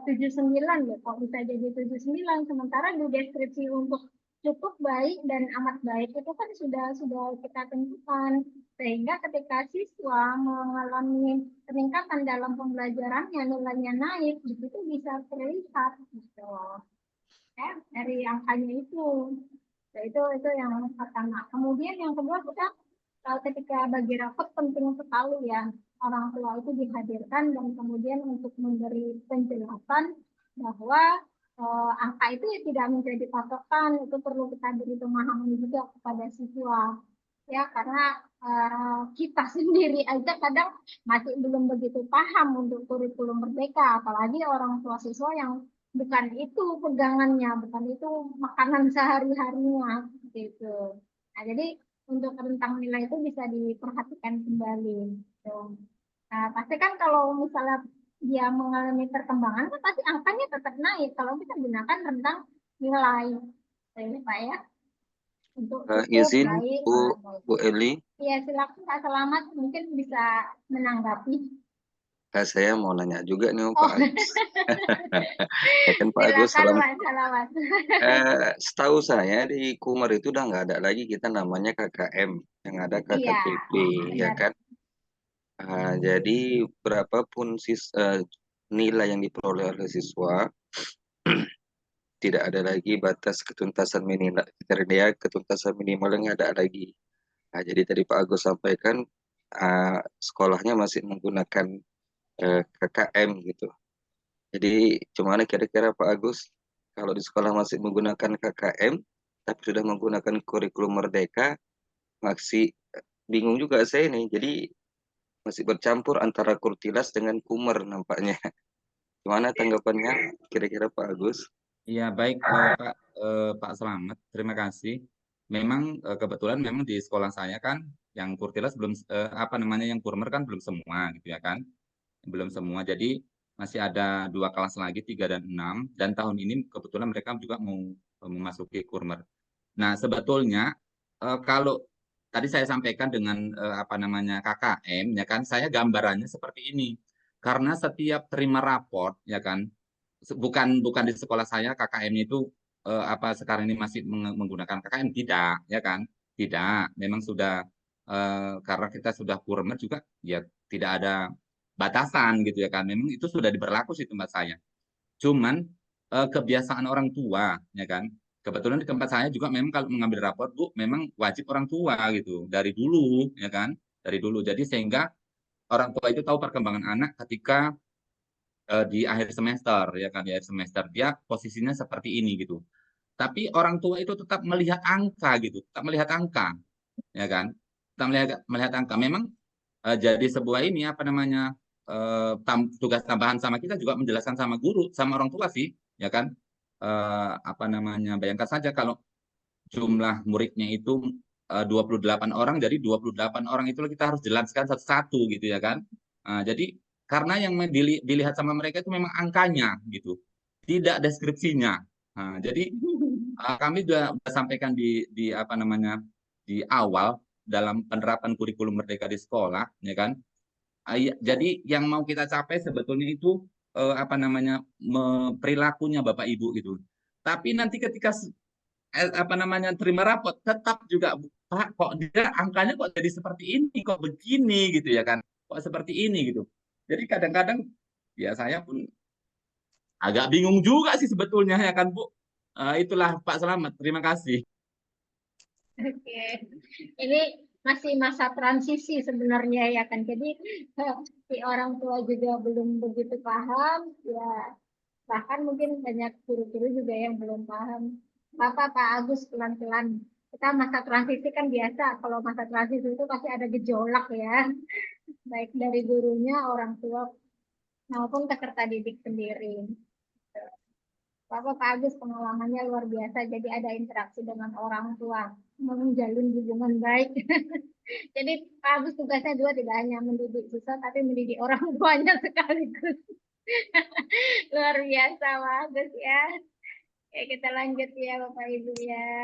79 loh, kok bisa jadi 79 sementara di deskripsi untuk cukup baik dan amat baik itu kan sudah kita tentukan sehingga ketika siswa mengalami peningkatan dalam pembelajarannya nilainya naik itu bisa terlihat gitu ya dari angkanya itu. Nah, itu yang pertama. Kemudian yang kedua kita ketika bagi rapat penting sekali ya orang tua itu dihadirkan dan kemudian untuk memberi penjelasan bahwa angka itu ya tidak menjadi patokan, itu perlu kita beri pemahaman juga kepada siswa ya karena kita sendiri aja kadang masih belum begitu paham untuk kurikulum merdeka apalagi orang tua siswa yang bukan itu pegangannya, bukan itu makanan sehari-harinya gitu. Nah, jadi untuk rentang nilai itu bisa diperhatikan kembali. Gitu. Nah, pasti kan kalau misalnya dia mengalami perkembangan, kan pasti angkanya tetap naik kalau kita gunakan rentang nilai. Ini Pak ya, untuk cukup Izin baik. Bu Eli, Iya, silakan Pak Selamat mungkin bisa menanggapi. saya mau nanya juga nih Oh, Pak Agus. Ya kan Pak Agus, silakan Pak Selamat. setahu saya di Kumar itu udah nggak ada lagi kita namanya KKM, yang ada Iya, KKTP, ya benar. kan? Jadi berapapun nilai yang diperoleh oleh siswa, tidak ada lagi batas ketuntasan minimal, ketuntasan minimal yang ada lagi. Nah, jadi tadi Pak Agus sampaikan sekolahnya masih menggunakan KKM gitu. Jadi gimana kira-kira Pak Agus kalau di sekolah masih menggunakan KKM tapi sudah menggunakan kurikulum merdeka, masih bingung juga saya ini. Jadi masih bercampur antara kurtilas dengan kumar nampaknya. Gimana tanggapannya kira-kira Pak Agus? Iya, baik Pak Selamat, terima kasih. Memang kebetulan memang di sekolah saya kan yang kurtilas belum apa namanya yang kurmer kan belum semua gitu ya kan. Belum semua. Jadi masih ada 2 kelas lagi 3 dan 6 dan tahun ini kebetulan mereka juga mau memasuki kurmer. Nah, sebetulnya kalau tadi saya sampaikan dengan apa namanya KKM ya kan, saya gambarannya seperti ini. Karena setiap terima raport ya kan, bukan di sekolah saya KKM itu apa sekarang ini masih menggunakan KKM tidak ya kan? Tidak, memang sudah karena kita sudah kurmer juga ya tidak ada batasan gitu ya kan. Memang itu sudah diberlaku sih tempat saya. Cuman kebiasaan orang tua ya kan. Kebetulan di tempat saya juga memang kalau mengambil rapor Bu memang wajib orang tua gitu dari dulu ya kan. Dari dulu. Jadi sehingga orang tua itu tahu perkembangan anak ketika di akhir semester ya kan di akhir semester dia posisinya seperti ini gitu. Tapi orang tua itu tetap melihat angka gitu, tetap melihat angka ya kan? Kita melihat angka memang jadi sebuah ini apa namanya tugas tambahan sama kita juga menjelaskan sama guru, sama orang tua sih, ya kan? Apa namanya? Bayangkan saja kalau jumlah muridnya itu 28 orang, jadi 28 orang itu kita harus jelaskan satu-satu gitu ya kan. Jadi karena yang dilihat sama mereka itu memang angkanya gitu, tidak deskripsinya. Jadi kami sudah sampaikan di apa namanya di awal dalam penerapan kurikulum Merdeka di sekolah, ya kan. Jadi yang mau kita capai sebetulnya itu apa namanya perilakunya Bapak Ibu gitu. Tapi nanti ketika apa namanya terima rapot tetap juga Pak kok dia angkanya kok jadi seperti ini, kok begini gitu ya kan, kok seperti ini gitu. Jadi kadang-kadang ya saya pun agak bingung juga sih sebetulnya ya kan Bu. Itulah Pak Selamat, terima kasih. Oke, ini masih masa transisi sebenarnya ya kan. Jadi si orang tua juga belum begitu paham, ya bahkan mungkin banyak guru-guru juga yang belum paham. Pak Agus pelan-pelan. Kita masa transisi kan biasa, kalau masa transisi itu pasti ada gejolak ya, baik dari gurunya, orang tua maupun peserta didik sendiri. Pak Agus pengalamannya luar biasa, jadi ada interaksi dengan orang tua, menjalin hubungan baik. Jadi Pak Agus tugasnya juga tidak hanya mendidik siswa, tapi mendidik orang tuanya sekaligus. Luar biasa Pak Agus ya. Oke, kita lanjut ya Bapak Ibu ya.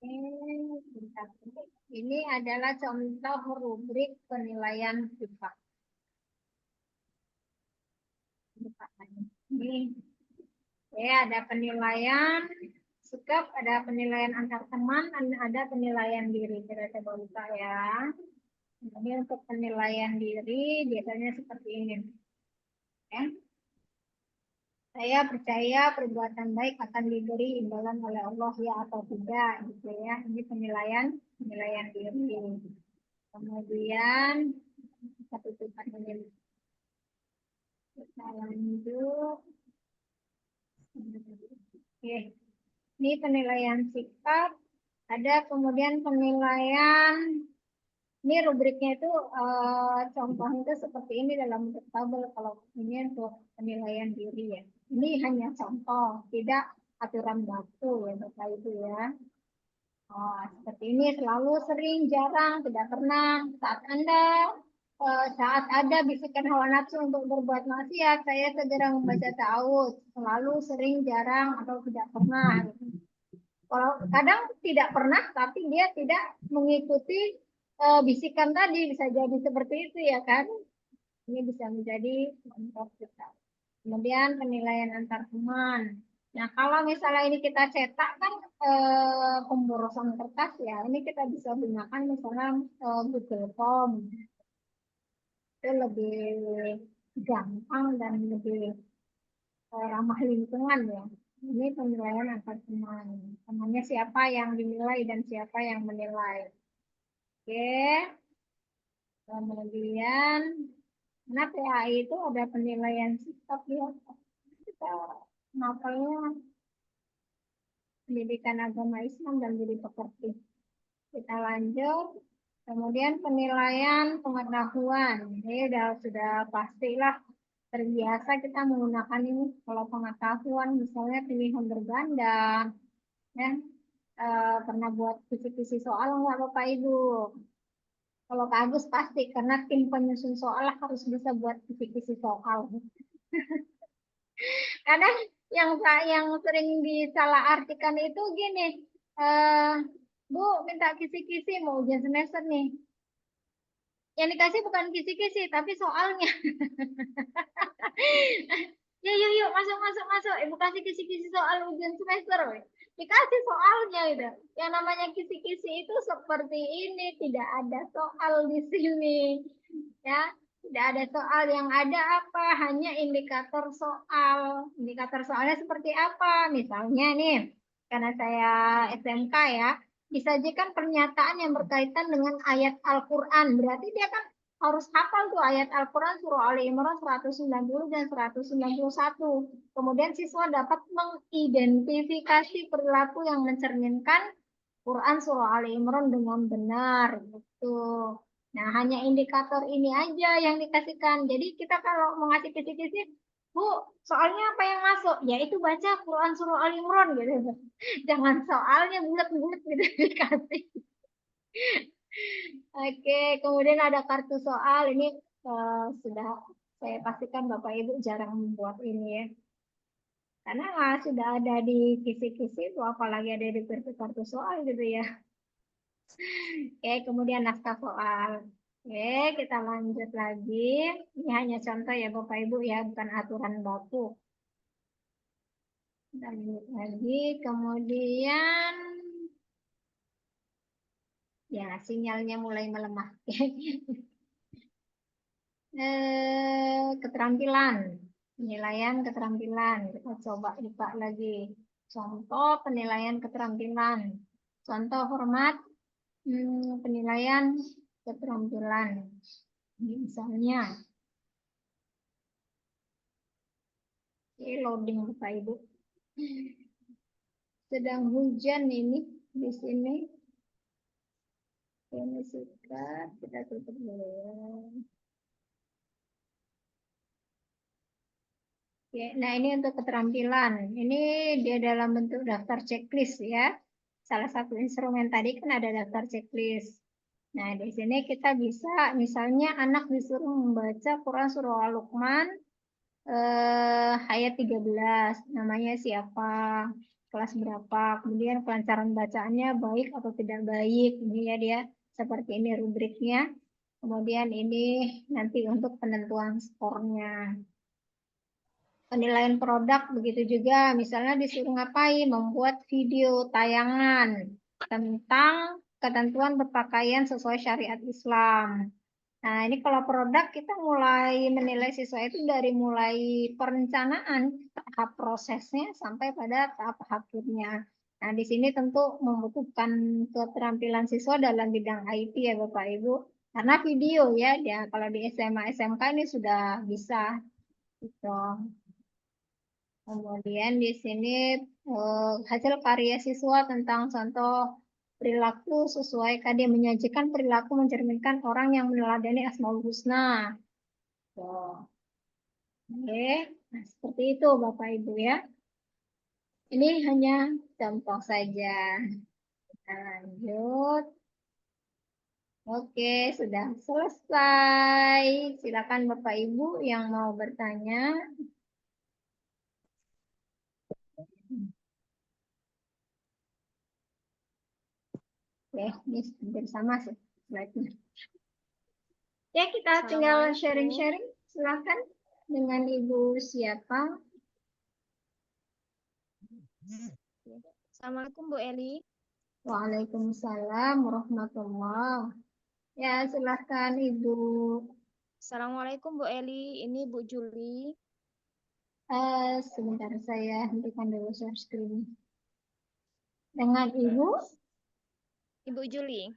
Bentar. Ini adalah contoh rubrik penilaian sifat. Ini ya ada penilaian sikap, ada penilaian antar teman, dan ada penilaian diri. Kita coba buka ya. Jadi untuk penilaian diri biasanya seperti ini. Ya. Saya percaya perbuatan baik akan diberi imbalan oleh Allah ya atau tidak, gitu ya. Ini penilaian diri. Kemudian satu sifat menilai. Kita lanjut. Oke. Ini penilaian sikap. Ada kemudian penilaian. Ini rubriknya itu contohnya itu seperti ini dalam bentuk tabel. Kalau ini untuk penilaian diri ya. Ini hanya contoh, tidak aturan baku ya Bapak Ibu ya. Seperti ini selalu, sering, jarang, tidak pernah. Saat ada bisikan hawa nafsu untuk berbuat maksiat, saya segera membaca ta'awudz. Selalu, sering, jarang, atau tidak pernah. Kalau kadang tidak pernah, tapi dia tidak mengikuti bisikan tadi, bisa jadi seperti itu ya kan. Ini bisa menjadi contoh kita. Kemudian penilaian antar teman. Nah, kalau misalnya ini kita cetak kan pemborosan kertas ya, ini kita bisa gunakan misalnya Google Form. Itu lebih gampang dan lebih ramah lingkungan ya. Ini penilaian antar teman. Temannya siapa yang dinilai dan siapa yang menilai. Oke. Kemudian, nah PAI itu ada penilaian sikap ya. Kita novelnya pendidikan agama Islam dan budi pekerti. Kita lanjut. Kemudian penilaian pengetahuan. Ini sudah pastilah terbiasa kita menggunakan ini. Kalau pengetahuan misalnya pilihan berganda, ya pernah buat kisi-kisi soal nggak Bapak Ibu? Kalau Kak Agus pasti, karena tim penyusun soal harus bisa buat kisi-kisi soal. Kadang yang sering disalahartikan itu gini, Bu minta kisi-kisi mau ujian semester nih. Yang dikasih bukan kisi-kisi, tapi soalnya. Ya yuk masuk. Ibu kasih kisi-kisi soal ujian semester. We. Dikasih soalnya gitu. Yang namanya kisi-kisi itu seperti ini, tidak ada soal di sini. Ya, tidak ada soal, yang ada apa? Hanya indikator soal. Indikator soalnya seperti apa? Misalnya nih, karena saya SMK ya, disajikan pernyataan yang berkaitan dengan ayat Al-Quran. Berarti dia kan harus hafal tuh ayat Al-Quran surah Ali Imran 190 dan 191. Kemudian siswa dapat mengidentifikasi perilaku yang mencerminkan Quran surah Ali Imran dengan benar gitu. Nah, hanya indikator ini aja yang dikasihkan. Jadi kita kalau mau ngasih kisi-kisi, Bu, soalnya apa yang masuk? Ya itu baca Quran surah Ali Imran gitu. Jangan soalnya bulat-bulat gitu dikasih. Oke, kemudian ada kartu soal. Ini sudah saya pastikan Bapak Ibu jarang membuat ini ya. Karena sudah ada di kisi-kisi itu, apalagi ada di kartu soal gitu ya. Oke, kemudian naskah soal. Oke, kita lanjut lagi. Ini hanya contoh ya Bapak Ibu ya, bukan aturan baku. Kita lanjut lagi. Kemudian ya sinyalnya mulai melemah. Keterampilan, penilaian keterampilan. Kita coba buka lagi. Contoh penilaian keterampilan. Contoh format penilaian keterampilan. Ini misalnya, ini loading Bapak Ibu. Sedang hujan ini di sini. Ini sikat, kita tutup dulu. Oke, nah ini untuk keterampilan. Ini dia dalam bentuk daftar checklist ya. Salah satu instrumen tadi kan ada daftar checklist. Nah, di sini kita bisa misalnya anak disuruh membaca Quran surah Al-Luqman ayat 13. Namanya siapa? Kelas berapa? Kemudian kelancaran bacaannya baik atau tidak baik. Ini ya dia seperti ini rubriknya. Kemudian ini nanti untuk penentuan skornya. Penilaian produk begitu juga, misalnya disuruh ngapain, membuat video tayangan tentang ketentuan berpakaian sesuai syariat Islam. Nah, ini kalau produk kita mulai menilai siswa itu dari mulai perencanaan tahap prosesnya sampai pada tahap akhirnya. Nah, di sini tentu membutuhkan keterampilan siswa dalam bidang IT ya Bapak Ibu. Karena video ya, kalau di SMA SMK ini sudah bisa gitu. Kemudian di sini hasil karya siswa tentang contoh perilaku sesuai dia menyajikan perilaku mencerminkan orang yang meneladani Asmaul Husna. Oke, nah, seperti itu Bapak Ibu ya. Ini hanya contoh saja. Kita lanjut. Oke, sudah selesai. Silakan Bapak Ibu yang mau bertanya. Ini hampir sama sih slide-nya. Ya, kita tinggal sharing-sharing. Silakan dengan Ibu siapa? Assalamualaikum Bu Eli. Waalaikumsalam warahmatullahi. Ya, silakan Ibu. Assalamualaikum Bu Eli, ini Bu Juli. Sebentar saya hentikan dulu share screen. Dengan Ibu? Ibu Juli.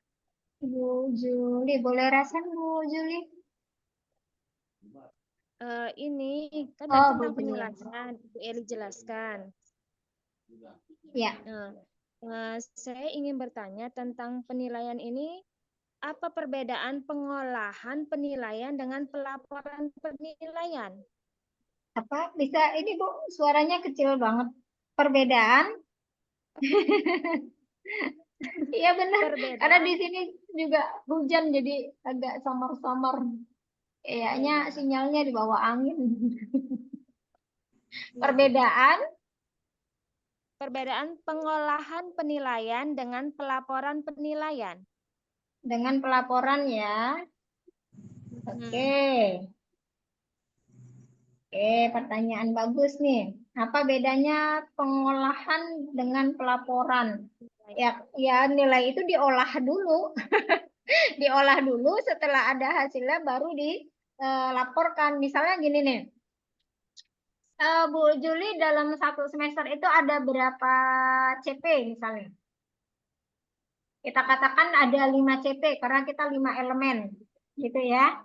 Ibu Juli, boleh rasain Bu Juli? Ini kan Oh, tentang Bu Juli. penilaian, Bu Eli jelaskan. Ya. Saya ingin bertanya tentang penilaian ini, apa perbedaan pengolahan penilaian dengan pelaporan penilaian? Apa bisa ini Bu, suaranya kecil banget. Perbedaan? Iya benar. Karena di sini juga hujan jadi agak samar-samar. Kayaknya sinyalnya di bawah angin. Perbedaan pengolahan penilaian dengan pelaporan penilaian. Dengan pelaporan ya. Oke. Oke, pertanyaan bagus nih. Apa bedanya pengolahan dengan pelaporan? Ya nilai itu diolah dulu. Diolah dulu, setelah ada hasilnya baru dilaporkan. Misalnya gini nih. Bu Juli dalam satu semester itu ada berapa CP misalnya? Kita katakan ada 5 CP karena kita 5 elemen. Gitu ya.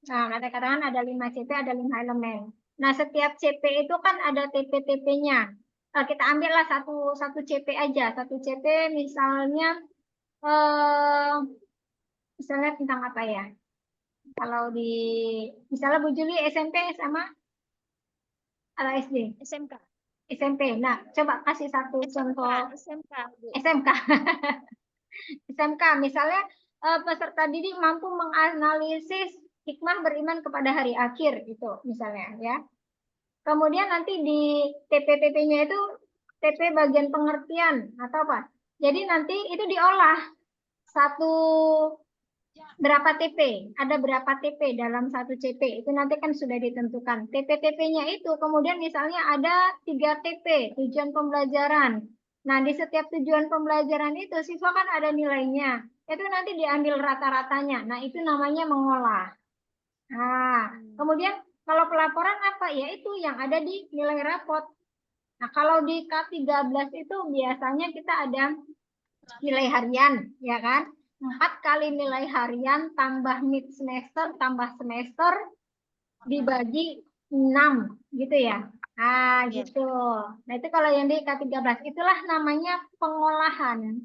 Nah, katakan ada 5 CP, ada 5 elemen. Nah, setiap CP itu kan ada TP-TP-nya. Nah, kita ambillah satu CP aja. Satu CP misalnya misalnya tentang apa ya? Kalau di misalnya Bu Juli SMP sama atau SD? SMK. SMP. Nah, coba kasih satu contoh SMK, Bu. SMK. SMK misalnya peserta didik mampu menganalisis hikmah beriman kepada hari akhir itu misalnya ya. Kemudian nanti di TP-TP-nya itu TP bagian pengertian atau apa. Jadi nanti itu diolah satu berapa TP, ada berapa TP dalam satu CP, itu nanti kan sudah ditentukan. TP-TP-nya itu kemudian misalnya ada 3 TP, tujuan pembelajaran. Nah, di setiap tujuan pembelajaran itu siswa kan ada nilainya. Itu nanti diambil rata-ratanya. Nah, itu namanya mengolah. Nah, kemudian kalau pelaporan apa? Ya itu yang ada di nilai rapot. Nah, kalau di K13 itu biasanya kita ada nilai harian, ya kan? 4 kali nilai harian tambah mid semester tambah semester dibagi 6 gitu ya. Nah, gitu. Nah, itu kalau yang di K13 itulah namanya pengolahan.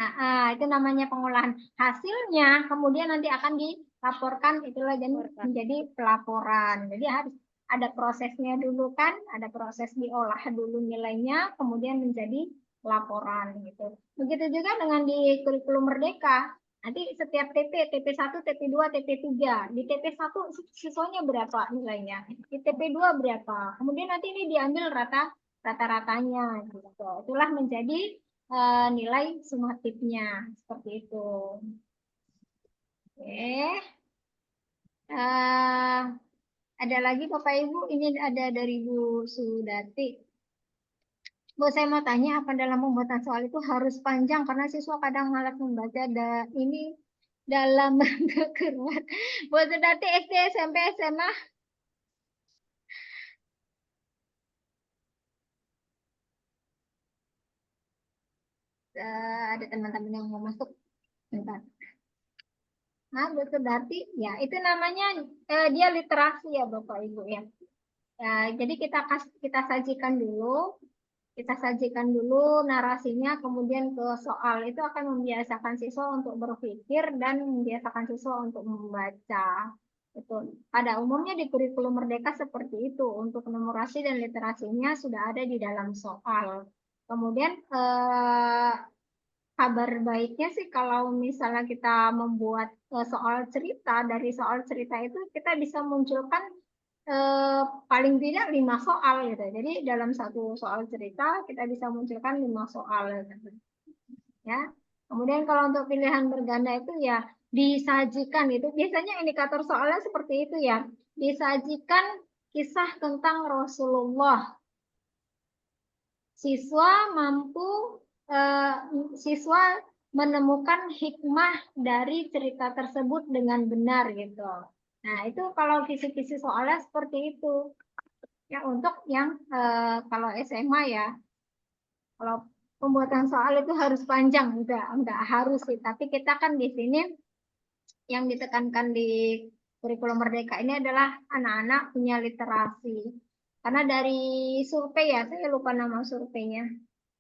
Nah, itu namanya pengolahan. Hasilnya kemudian nanti akan dilaporkan itulah menjadi pelaporan. Jadi harus ada prosesnya dulu kan, ada proses diolah dulu nilainya, kemudian menjadi laporan gitu. Begitu juga dengan di kurikulum Merdeka. Nanti setiap TP, TP1, TP2, TP3. Di TP1 siswanya berapa nilainya? Di TP2 berapa? Kemudian nanti ini diambil rata-ratanya gitu. Itulah menjadi nilai sumatifnya seperti itu. Oke. Ada lagi Bapak Ibu, ini ada dari Bu Sudati. Bu, saya mau tanya apa dalam pembuatan soal itu harus panjang karena siswa kadang malas membaca ini dalam bentuk keruat. Bu Sudati SD, SMP, SMA. Ada teman-teman yang mau masuk. Bentar. Nah, Bu Sudati, ya itu namanya dia literasi ya Bapak Ibu ya. Ya, jadi kita sajikan dulu narasinya, kemudian ke soal itu akan membiasakan siswa untuk berpikir dan membiasakan siswa untuk membaca. Itu pada umumnya di kurikulum Merdeka seperti itu. Untuk numerasi dan literasinya sudah ada di dalam soal. Kemudian kabar baiknya sih kalau misalnya kita membuat soal cerita, dari soal cerita itu kita bisa munculkan paling tidak 5 soal gitu. Jadi dalam satu soal cerita kita bisa munculkan 5 soal gitu. Ya. Kemudian kalau untuk pilihan berganda itu ya disajikan itu biasanya indikator soalnya seperti itu ya. Disajikan kisah tentang Rasulullah. Siswa menemukan hikmah dari cerita tersebut dengan benar gitu. Nah, itu kalau kisi-kisi soalnya seperti itu. Ya, untuk yang kalau SMA ya, kalau pembuatan soal itu harus panjang, enggak harus sih. Tapi kita kan di sini yang ditekankan di kurikulum Merdeka ini adalah anak-anak punya literasi. Karena dari survei ya, saya lupa nama surveinya,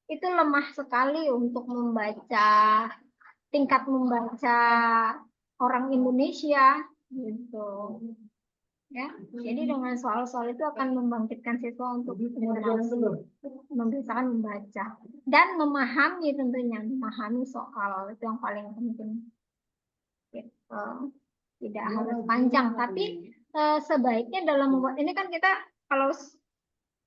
itu lemah sekali untuk membaca, tingkat membaca orang Indonesia gitu. Ya, jadi dengan soal-soal itu akan membangkitkan siswa untuk literasi, membiasakan membaca dan memahami tentunya, memahami soal itu yang paling penting. Gitu. Tidak harus panjang, tapi sebaiknya dalam membuat ini kan kita kalau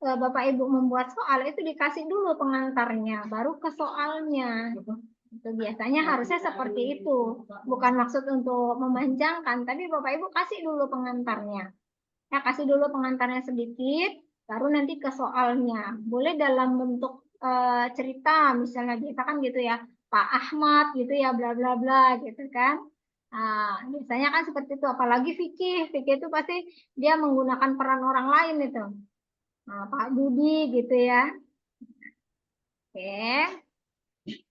Bapak Ibu membuat soal itu dikasih dulu pengantarnya, baru ke soalnya. Itu biasanya harusnya seperti itu, bukan maksud untuk memanjangkan, tapi Bapak Ibu kasih dulu pengantarnya. Ya, kasih dulu pengantarnya sedikit, baru nanti ke soalnya. Boleh dalam bentuk cerita, misalnya biasa kan gitu ya, Pak Ahmad gitu ya, bla bla bla gitu kan. Nah, biasanya kan seperti itu, apalagi fikih itu pasti dia menggunakan peran orang lain itu. Nah, Pak Budi gitu ya. Oke,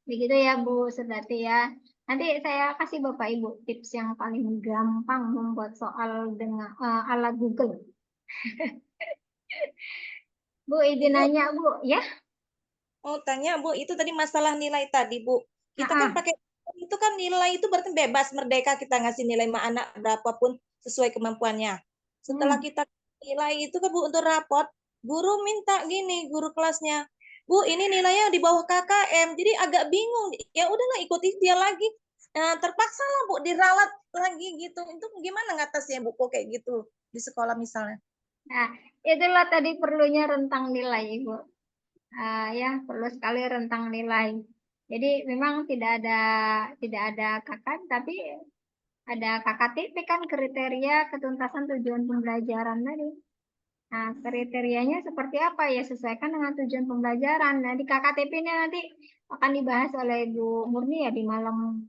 begitu ya Bu Sudati ya. Nanti saya kasih Bapak Ibu tips yang paling gampang membuat soal dengan ala Google. Bu, izin Bu, nanya Bu, ya? mau tanya Bu, itu tadi masalah nilai tadi Bu. Kita kan Ah, pakai itu kan nilai itu berarti bebas merdeka kita ngasih nilai sama anak berapapun sesuai kemampuannya. Setelah kita nilai itu kan Bu untuk raport, guru minta gini, guru kelasnya, Bu ini nilainya di bawah KKM, jadi agak bingung. Ya udahlah ikuti dia lagi. Nah, terpaksa lah Bu diralat lagi gitu. Itu gimana ngatasnya Bu kok kayak gitu di sekolah misalnya? Nah, itulah tadi perlunya rentang nilai Ibu. Ya, perlu sekali rentang nilai. Jadi memang tidak ada KKN, tapi ada KKTP kan, kriteria ketuntasan tujuan pembelajaran tadi. Nah, kriterianya seperti apa ya, sesuaikan dengan tujuan pembelajaran. Nah, di KKTP-nya nanti akan dibahas oleh Bu Murni ya di malam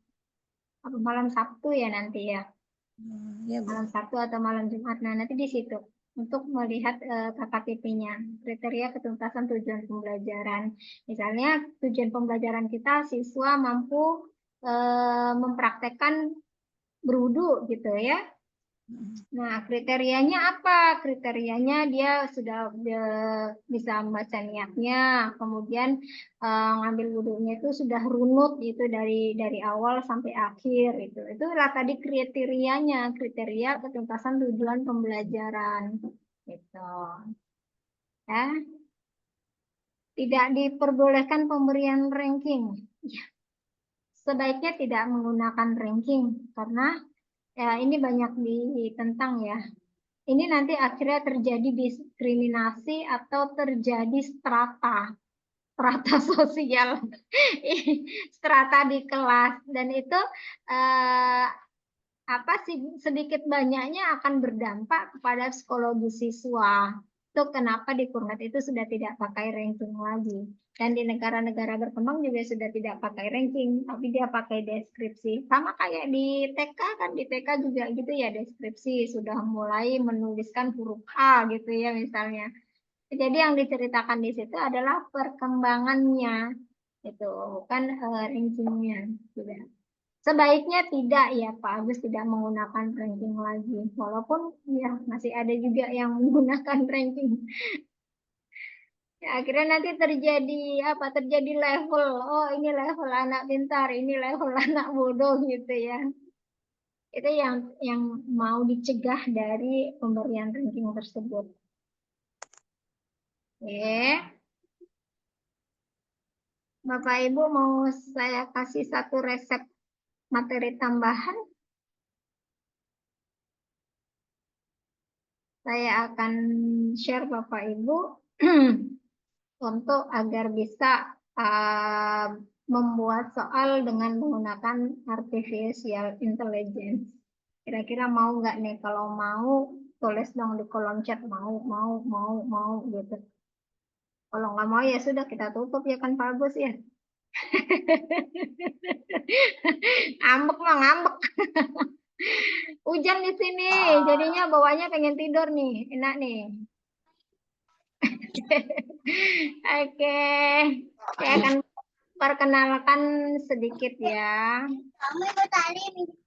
Sabtu ya nanti ya. Ya Bu. Malam Sabtu atau malam Jumat. Nah, nanti di situ untuk melihat KKTP-nya, kriteria ketuntasan tujuan pembelajaran. Misalnya tujuan pembelajaran kita siswa mampu mempraktekkan berwudu gitu ya. Nah, kriterianya apa? Kriterianya dia sudah bisa membaca niatnya, kemudian ngambil wudhunya itu sudah runut itu dari awal sampai akhir itu. Itulah tadi kriterianya, kriteria ketuntasan tujuan pembelajaran. Gitu. Ya. Tidak diperbolehkan pemberian ranking. Ya, sebaiknya tidak menggunakan ranking karena ya ini banyak ditentang ya. Ini nanti akhirnya terjadi diskriminasi atau terjadi strata sosial, strata di kelas, dan itu eh, apa sih sedikit banyaknya akan berdampak kepada psikologi siswa. Itu kenapa di Kurnet itu sudah tidak pakai ranking lagi. Dan di negara-negara berkembang juga sudah tidak pakai ranking, tapi dia pakai deskripsi. Sama kayak di TK kan, di TK juga gitu ya deskripsi. Sudah mulai menuliskan huruf A gitu ya misalnya. Jadi yang diceritakan di situ adalah perkembangannya, itu bukan rankingnya. Sudah. Sebaiknya tidak ya Pak Agus tidak menggunakan ranking lagi. Walaupun ya masih ada juga yang menggunakan ranking. Ya, akhirnya nanti terjadi apa? Terjadi level. Oh, ini level anak pintar, ini level anak bodoh gitu ya. Itu yang mau dicegah dari pemberian ranking tersebut. Oke. Bapak Ibu mau saya kasih satu resep materi tambahan. Saya akan share Bapak Ibu untuk agar bisa membuat soal dengan menggunakan artificial intelligence. Kira-kira mau nggak nih? Kalau mau, tulis dong di kolom chat. Mau gitu. Kalau nggak mau ya sudah kita tutup ya kan Pak Agus ya. Ngambek mah ngambek. Hujan di sini, jadinya bawahnya pengen tidur nih. Enak nih. Oke, saya akan perkenalkan sedikit ya.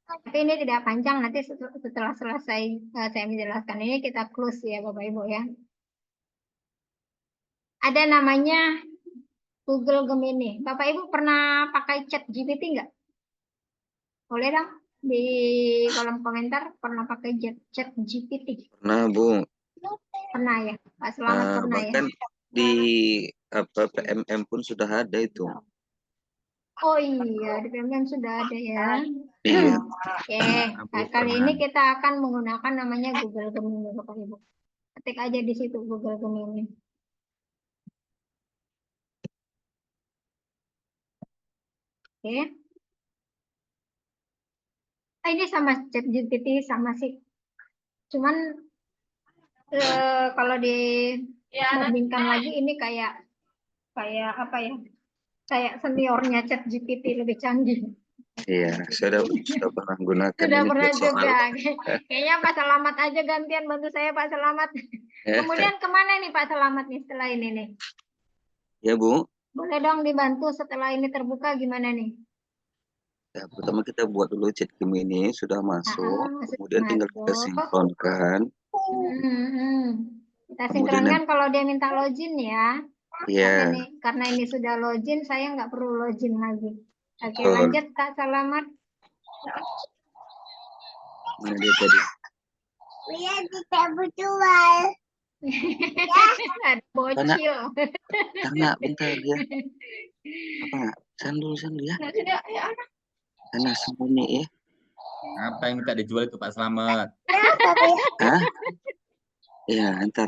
Tapi ini tidak panjang, nanti setelah selesai saya menjelaskan ini kita close ya Bapak Ibu ya. Ada namanya Google Gemini. Bapak Ibu pernah pakai chat GPT nggak? Boleh dong di kolom komentar pernah pakai chat GPT? Nah, Bu, Pernah ya, Pak Selamat pernah ya. bahkan di PMM pun sudah ada itu. Oh iya, di PMM sudah ada ya. Iya. Oke, nah, kali ini kita akan menggunakan namanya Google Gemini, Bapak Ibu. Ketik aja di situ Google Gemini. Oke. Ini sama ChatGPT sama sih. Cuman kalau dibandingkan lagi ini kayak apa ya? Kayak seniornya ChatGPT lebih canggih. Iya, saya sudah pernah gunakan Sudah ini pernah buat soal. juga. Kayaknya Pak Selamat aja gantian bantu saya Pak Selamat. Kemudian kemana nih Pak Selamat nih setelah ini nih? Ya, Bu. Boleh dong dibantu setelah ini terbuka gimana nih? Ya, pertama kita buat dulu chat Gemini sudah masuk, Sudah kemudian tinggal kita masuk. sinkronkan, Kita kemudian sinkronkan kalau dia minta login ya. ya Karena ini sudah login, saya nggak perlu login lagi. Oke, betul. lanjut Kak Selamat. Mana dia tadi? Ada bocil. Karena bentar dia apa nggak? Sandu ya. Karena sembunyi ya. Apa yang minta dijual itu Pak Slamet? Hah? Ya, ntar.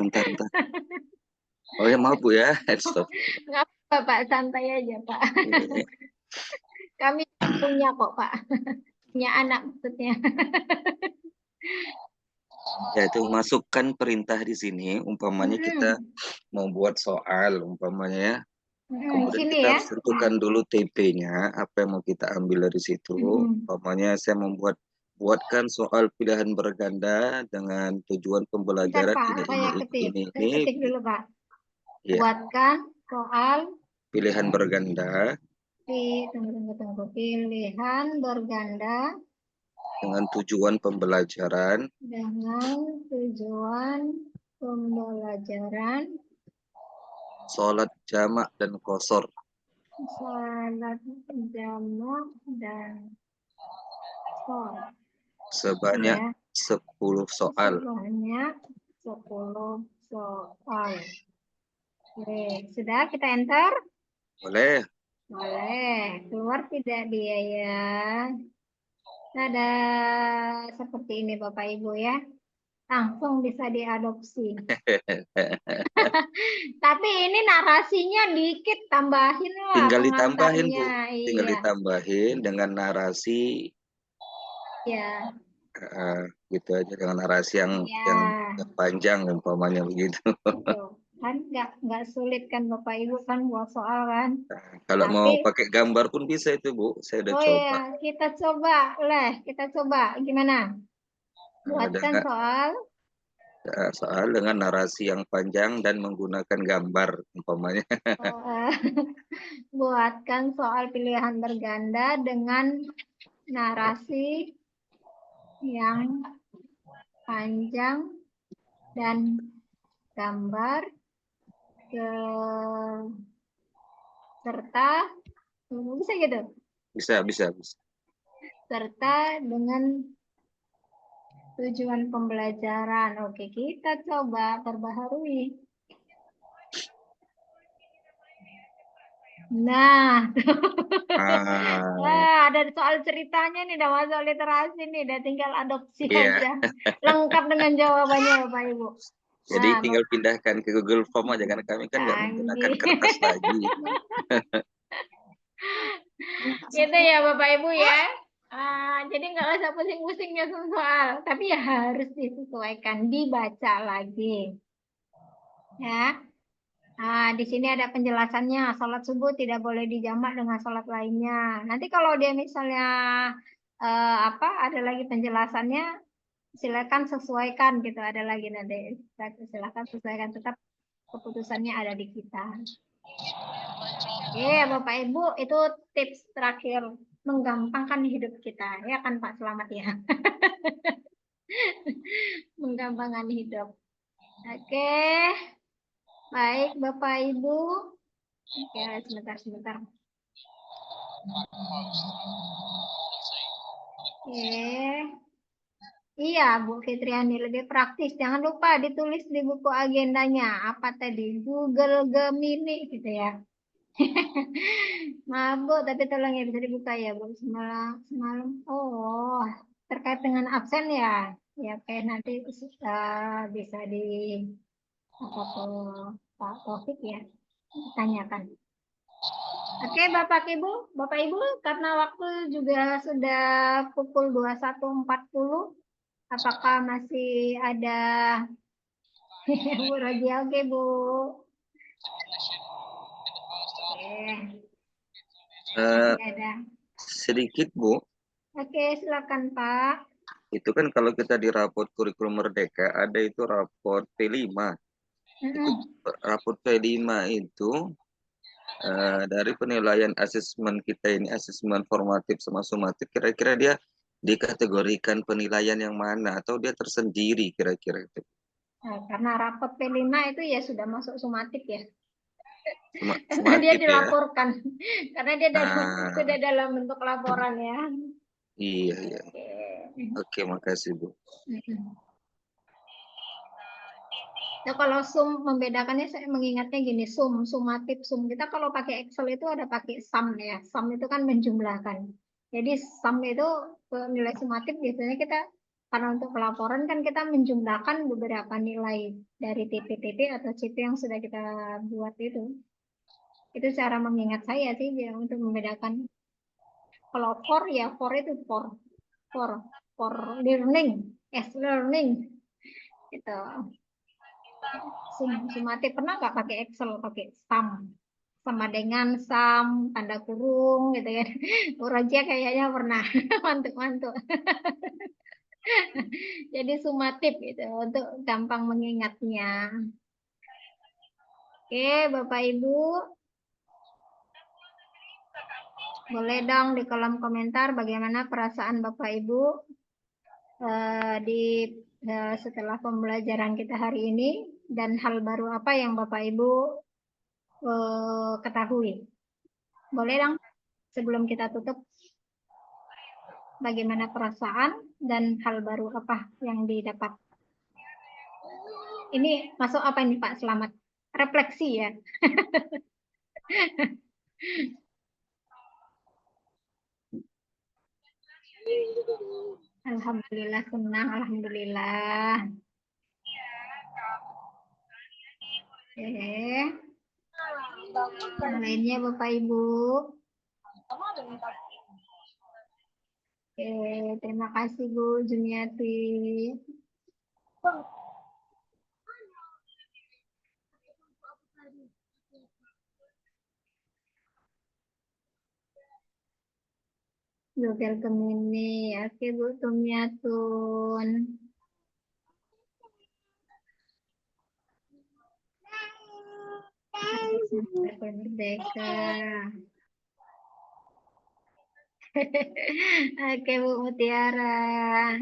Oh ya maaf Bu ya, stop. Nggak apa Pak, santai aja Pak. Kami punya kok Pak. Punya anak maksudnya. Ya itu masukkan perintah di sini, umpamanya kita mau buat soal, umpamanya ya. Kemudian Sini kita ya. harus tentukan dulu TP-nya, apa yang mau kita ambil dari situ. Umpamanya saya buatkan soal pilihan berganda dengan tujuan Bentar pembelajaran Pak, saya ketik. ini. Ketik dulu Pak. Ya, Buatkan soal pilihan berganda tunggu. Pilihan berganda dengan tujuan pembelajaran sholat jamak dan qashar. salat jamak dan qashar. Sebanyak 10 soal. Sebanyak 10 soal. Oke, sudah kita enter? Boleh. Keluar tidak dia ya? Ada seperti ini Bapak Ibu ya. Langsung bisa diadopsi. Tapi ini narasinya dikit, tambahin lah Tinggal ditambahin Bu. pengantarnya. Tinggal Iya. ditambahin dengan narasi. Ya. Gitu aja dengan narasi yang panjang umpamanya begitu. Betul. Kan nggak sulit kan Bapak Ibu kan buat soal kan. Kalau mau pakai gambar pun bisa itu Bu, saya udah coba. Iya, kita coba gimana? Buatkan soal dengan narasi yang panjang dan menggunakan gambar umpamanya. Buatkan soal pilihan berganda dengan narasi yang panjang dan gambar serta bisa gitu. Bisa. Serta dengan tujuan pembelajaran. Oke, kita coba perbaharui. Nah, ada soal ceritanya nih, udah masuk literasi nih, udah tinggal adopsi aja. Lengkap dengan jawabannya Bapak Ibu. Jadi tinggal pindahkan ke Google Form aja, karena kami kan nggak menggunakan kertas lagi. Gitu ya Bapak Ibu ya. Jadi nggak usah pusing-pusing nyusun soal, tapi ya harus disesuaikan, dibaca lagi. Ya. Di sini ada penjelasannya, sholat subuh tidak boleh dijamak dengan sholat lainnya. Nanti kalau dia misalnya ada lagi penjelasannya, silakan sesuaikan gitu. Ada lagi nanti, silakan sesuaikan. Tetap keputusannya ada di kita. Oke, Bapak Ibu, itu tips terakhir menggampangkan hidup kita, ya kan Pak Selamat ya. Menggampangkan hidup. Oke. Baik, Bapak Ibu. Oke, sebentar. Oke. Iya, Bu Fitriani, lebih praktis. Jangan lupa ditulis di buku agendanya. Apa tadi? Google Gemini gitu ya. Maaf, Bu, tapi tolong ya bisa dibuka ya, Bu. Semalam. Oh, terkait dengan absen ya. Ya, oke, nanti bisa di Pak Taufik ya tanyakan. Oke, Bapak Ibu, karena waktu juga sudah pukul 21.40, apakah masih ada Bu Rodia? Oke, Bu. Ada. Sedikit Bu. Oke, silakan Pak. Itu kan kalau kita di raport kurikulum Merdeka ada itu raport P5. Itu raport P5 itu Dari penilaian asesmen kita ini, asesmen formatif sama sumatif, kira-kira dia dikategorikan penilaian yang mana atau dia tersendiri kira-kira itu? Nah, karena rapot P5 itu ya sudah masuk sumatif ya. Karena dia Sumatif ya. dilaporkan. Karena dia Nah, sudah dalam bentuk laporan ya. iya, iya. Oke. Oke, makasih Bu. Nah, kalau sum membedakannya saya mengingatnya gini, sumatif, sum. Kita kalau pakai Excel itu ada pakai sum ya. Sum itu kan menjumlahkan. Jadi sum itu nilai sumatif biasanya kita karena untuk pelaporan kan kita menjumlahkan beberapa nilai dari TP-TP atau CP yang sudah kita buat itu. Itu cara mengingat saya sih ya, untuk membedakan. Kalau for ya for itu for learning, learning itu. Sumatif pernah nggak pakai Excel, pakai sum sama dengan sum tanda kurung gitu ya. Roja kayaknya pernah. Mantuk-mantuk. Jadi sumatif gitu untuk gampang mengingatnya. Oke, Bapak Ibu, boleh dong di kolom komentar bagaimana perasaan Bapak Ibu setelah pembelajaran kita hari ini dan hal baru apa yang Bapak Ibu ketahui. Boleh dong sebelum kita tutup, bagaimana perasaan dan hal baru apa yang didapat. Ini masuk apa ini Pak Selamat? Refleksi ya. Alhamdulillah senang, alhamdulillah. Yang lainnya Bapak Ibu. Terima kasih Bu Juniati. Google Gemini, oke Bu Tumiatun. Merdeka. Oke Bu Mutiara.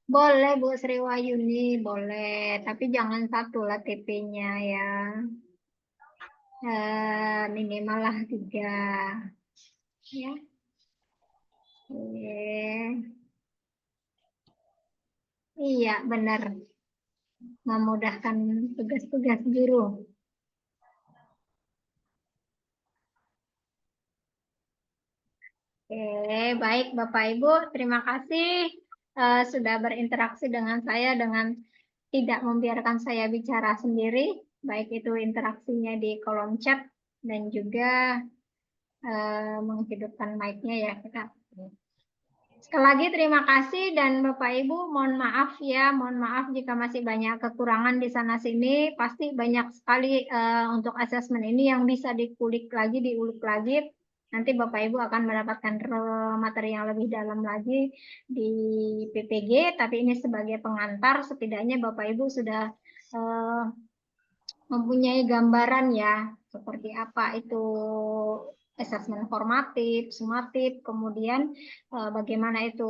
Boleh Bu Sri Wayuni, boleh. Tapi jangan satu lah TP-nya ya. Minimal lah 3. Ya. Iya, benar. Memudahkan tugas-tugas guru. Baik Bapak Ibu, terima kasih sudah berinteraksi dengan saya dengan tidak membiarkan saya bicara sendiri, baik itu interaksinya di kolom chat dan juga menghidupkan mic-nya ya kita. Sekali lagi terima kasih dan Bapak Ibu mohon maaf ya, mohon maaf jika masih banyak kekurangan di sana sini. Pasti banyak sekali untuk asesmen ini yang bisa dikulik lagi, diulik lagi. Nanti Bapak Ibu akan mendapatkan materi yang lebih dalam lagi di PPG, tapi ini sebagai pengantar, setidaknya Bapak Ibu sudah mempunyai gambaran ya, seperti apa itu asesmen formatif, sumatif, kemudian bagaimana itu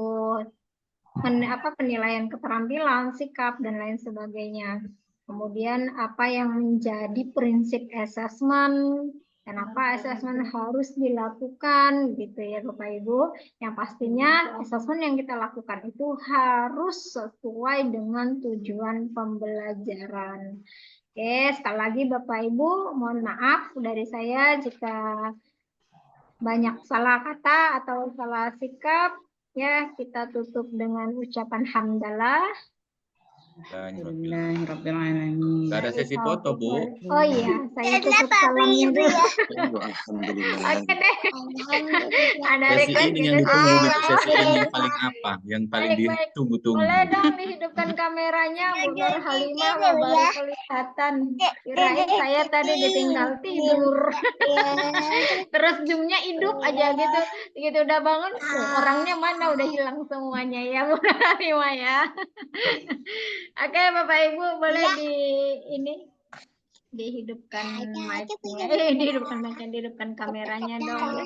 penilaian keterampilan, sikap, dan lain sebagainya. Kemudian apa yang menjadi prinsip asesmen, kenapa asesmen harus dilakukan gitu ya Bapak Ibu. Yang pastinya asesmen yang kita lakukan itu harus sesuai dengan tujuan pembelajaran. Oke, sekali lagi Bapak Ibu, mohon maaf dari saya jika banyak salah kata atau salah sikap. Ya, kita tutup dengan ucapan hamdalah. Alhamdulillahirrabbilalamin. Gak ada sesi foto, Bu. Oh iya, saya tutup salamnya dulu. Alhamdulillah. Oke deh. Ada Sesi request ini gitu yang ditunggu sih. gitu. Sesi ini yang paling apa? Yang paling Baik, baik. ditunggu-tunggu. Boleh dong dihidupkan kameranya, Bu Nur Halimah, wah, baru kelihatan. Kirain saya tadi ditinggal tidur. Terus zoomnya hidup aja gitu. Gitu udah bangun, tuh, orangnya mana udah hilang semuanya ya, Bu Nur Halimah ya. Oke, Bapak Ibu boleh dihidupkan mic-nya. Dihidupkan kameranya dong.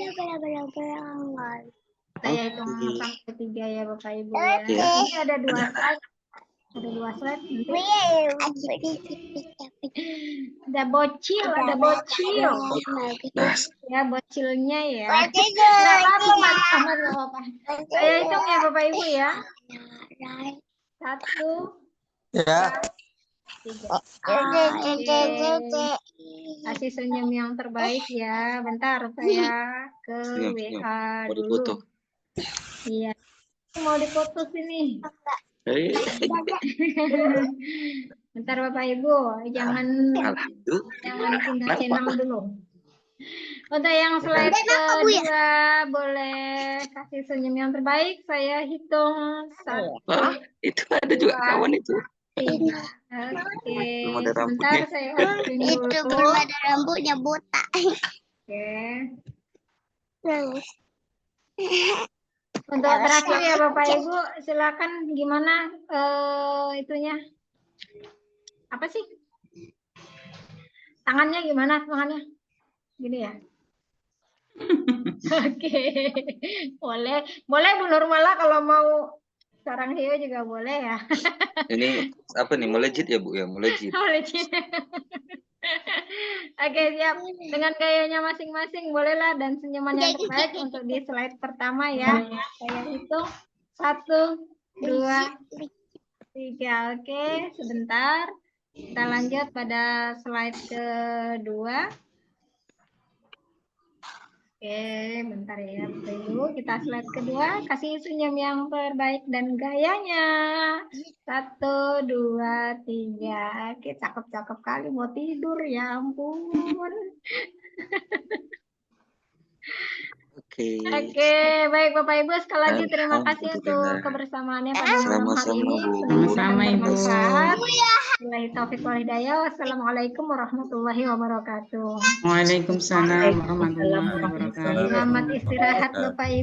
Saya hitung sampai 3 ya Bapak Ibu ya. Ini ada 2 slide. Ada 2 slide. Ada bocil. Ya, bocilnya ya. Nggak apa-apa, Mas. Aman, nggak apa-apa. Saya hitung ya Bapak Ibu ya. 1, Ya. 3. Kasih senyum yang terbaik ya. Bentar, saya ke WA dulu. Iya. Mau dipoto sini. Bentar Bapak Ibu, jangan pindah channel dulu. Untuk yang slide kedua boleh kasih senyum yang terbaik. Saya hitung 1. Itu ada juga kawan itu. 3. Oke, sebentar saya hapus dulu. Itu belum ada rambutnya botak. Oke. Terus. Untuk terakhir ya Bapak Ibu, silakan gimana itunya? Apa sih? Tangannya gimana? Tangannya? Gini ya? Oke. Boleh Bu Nurmala kalau mau sarang hiu juga boleh ya. Ini apa nih? Melejit ya Bu ya? Melejit. Melejit. Oke, siap. Dengan gayanya masing-masing bolehlah dan senyuman yang terbaik untuk di slide pertama ya. Saya hitung 1, 2, 3. Oke, sebentar. Kita lanjut pada slide kedua. Oke, bentar ya Bapak Ibu. Kita slide kedua. Kasih senyum yang terbaik dan gayanya. 1, 2, 3. Oke, cakep-cakep kali. Mau tidur, ya ampun. Oke, baik Bapak Ibu. Sekali lagi terima kasih untuk kebersamaannya pada malam hari ini. Sama-sama, Ibu. Wabillahi taufiq wal hidayah. Wassalamualaikum warahmatullahi wabarakatuh. Waalaikumsalam warahmatullahi wabarakatuh. Selamat istirahat Bapak Ibu.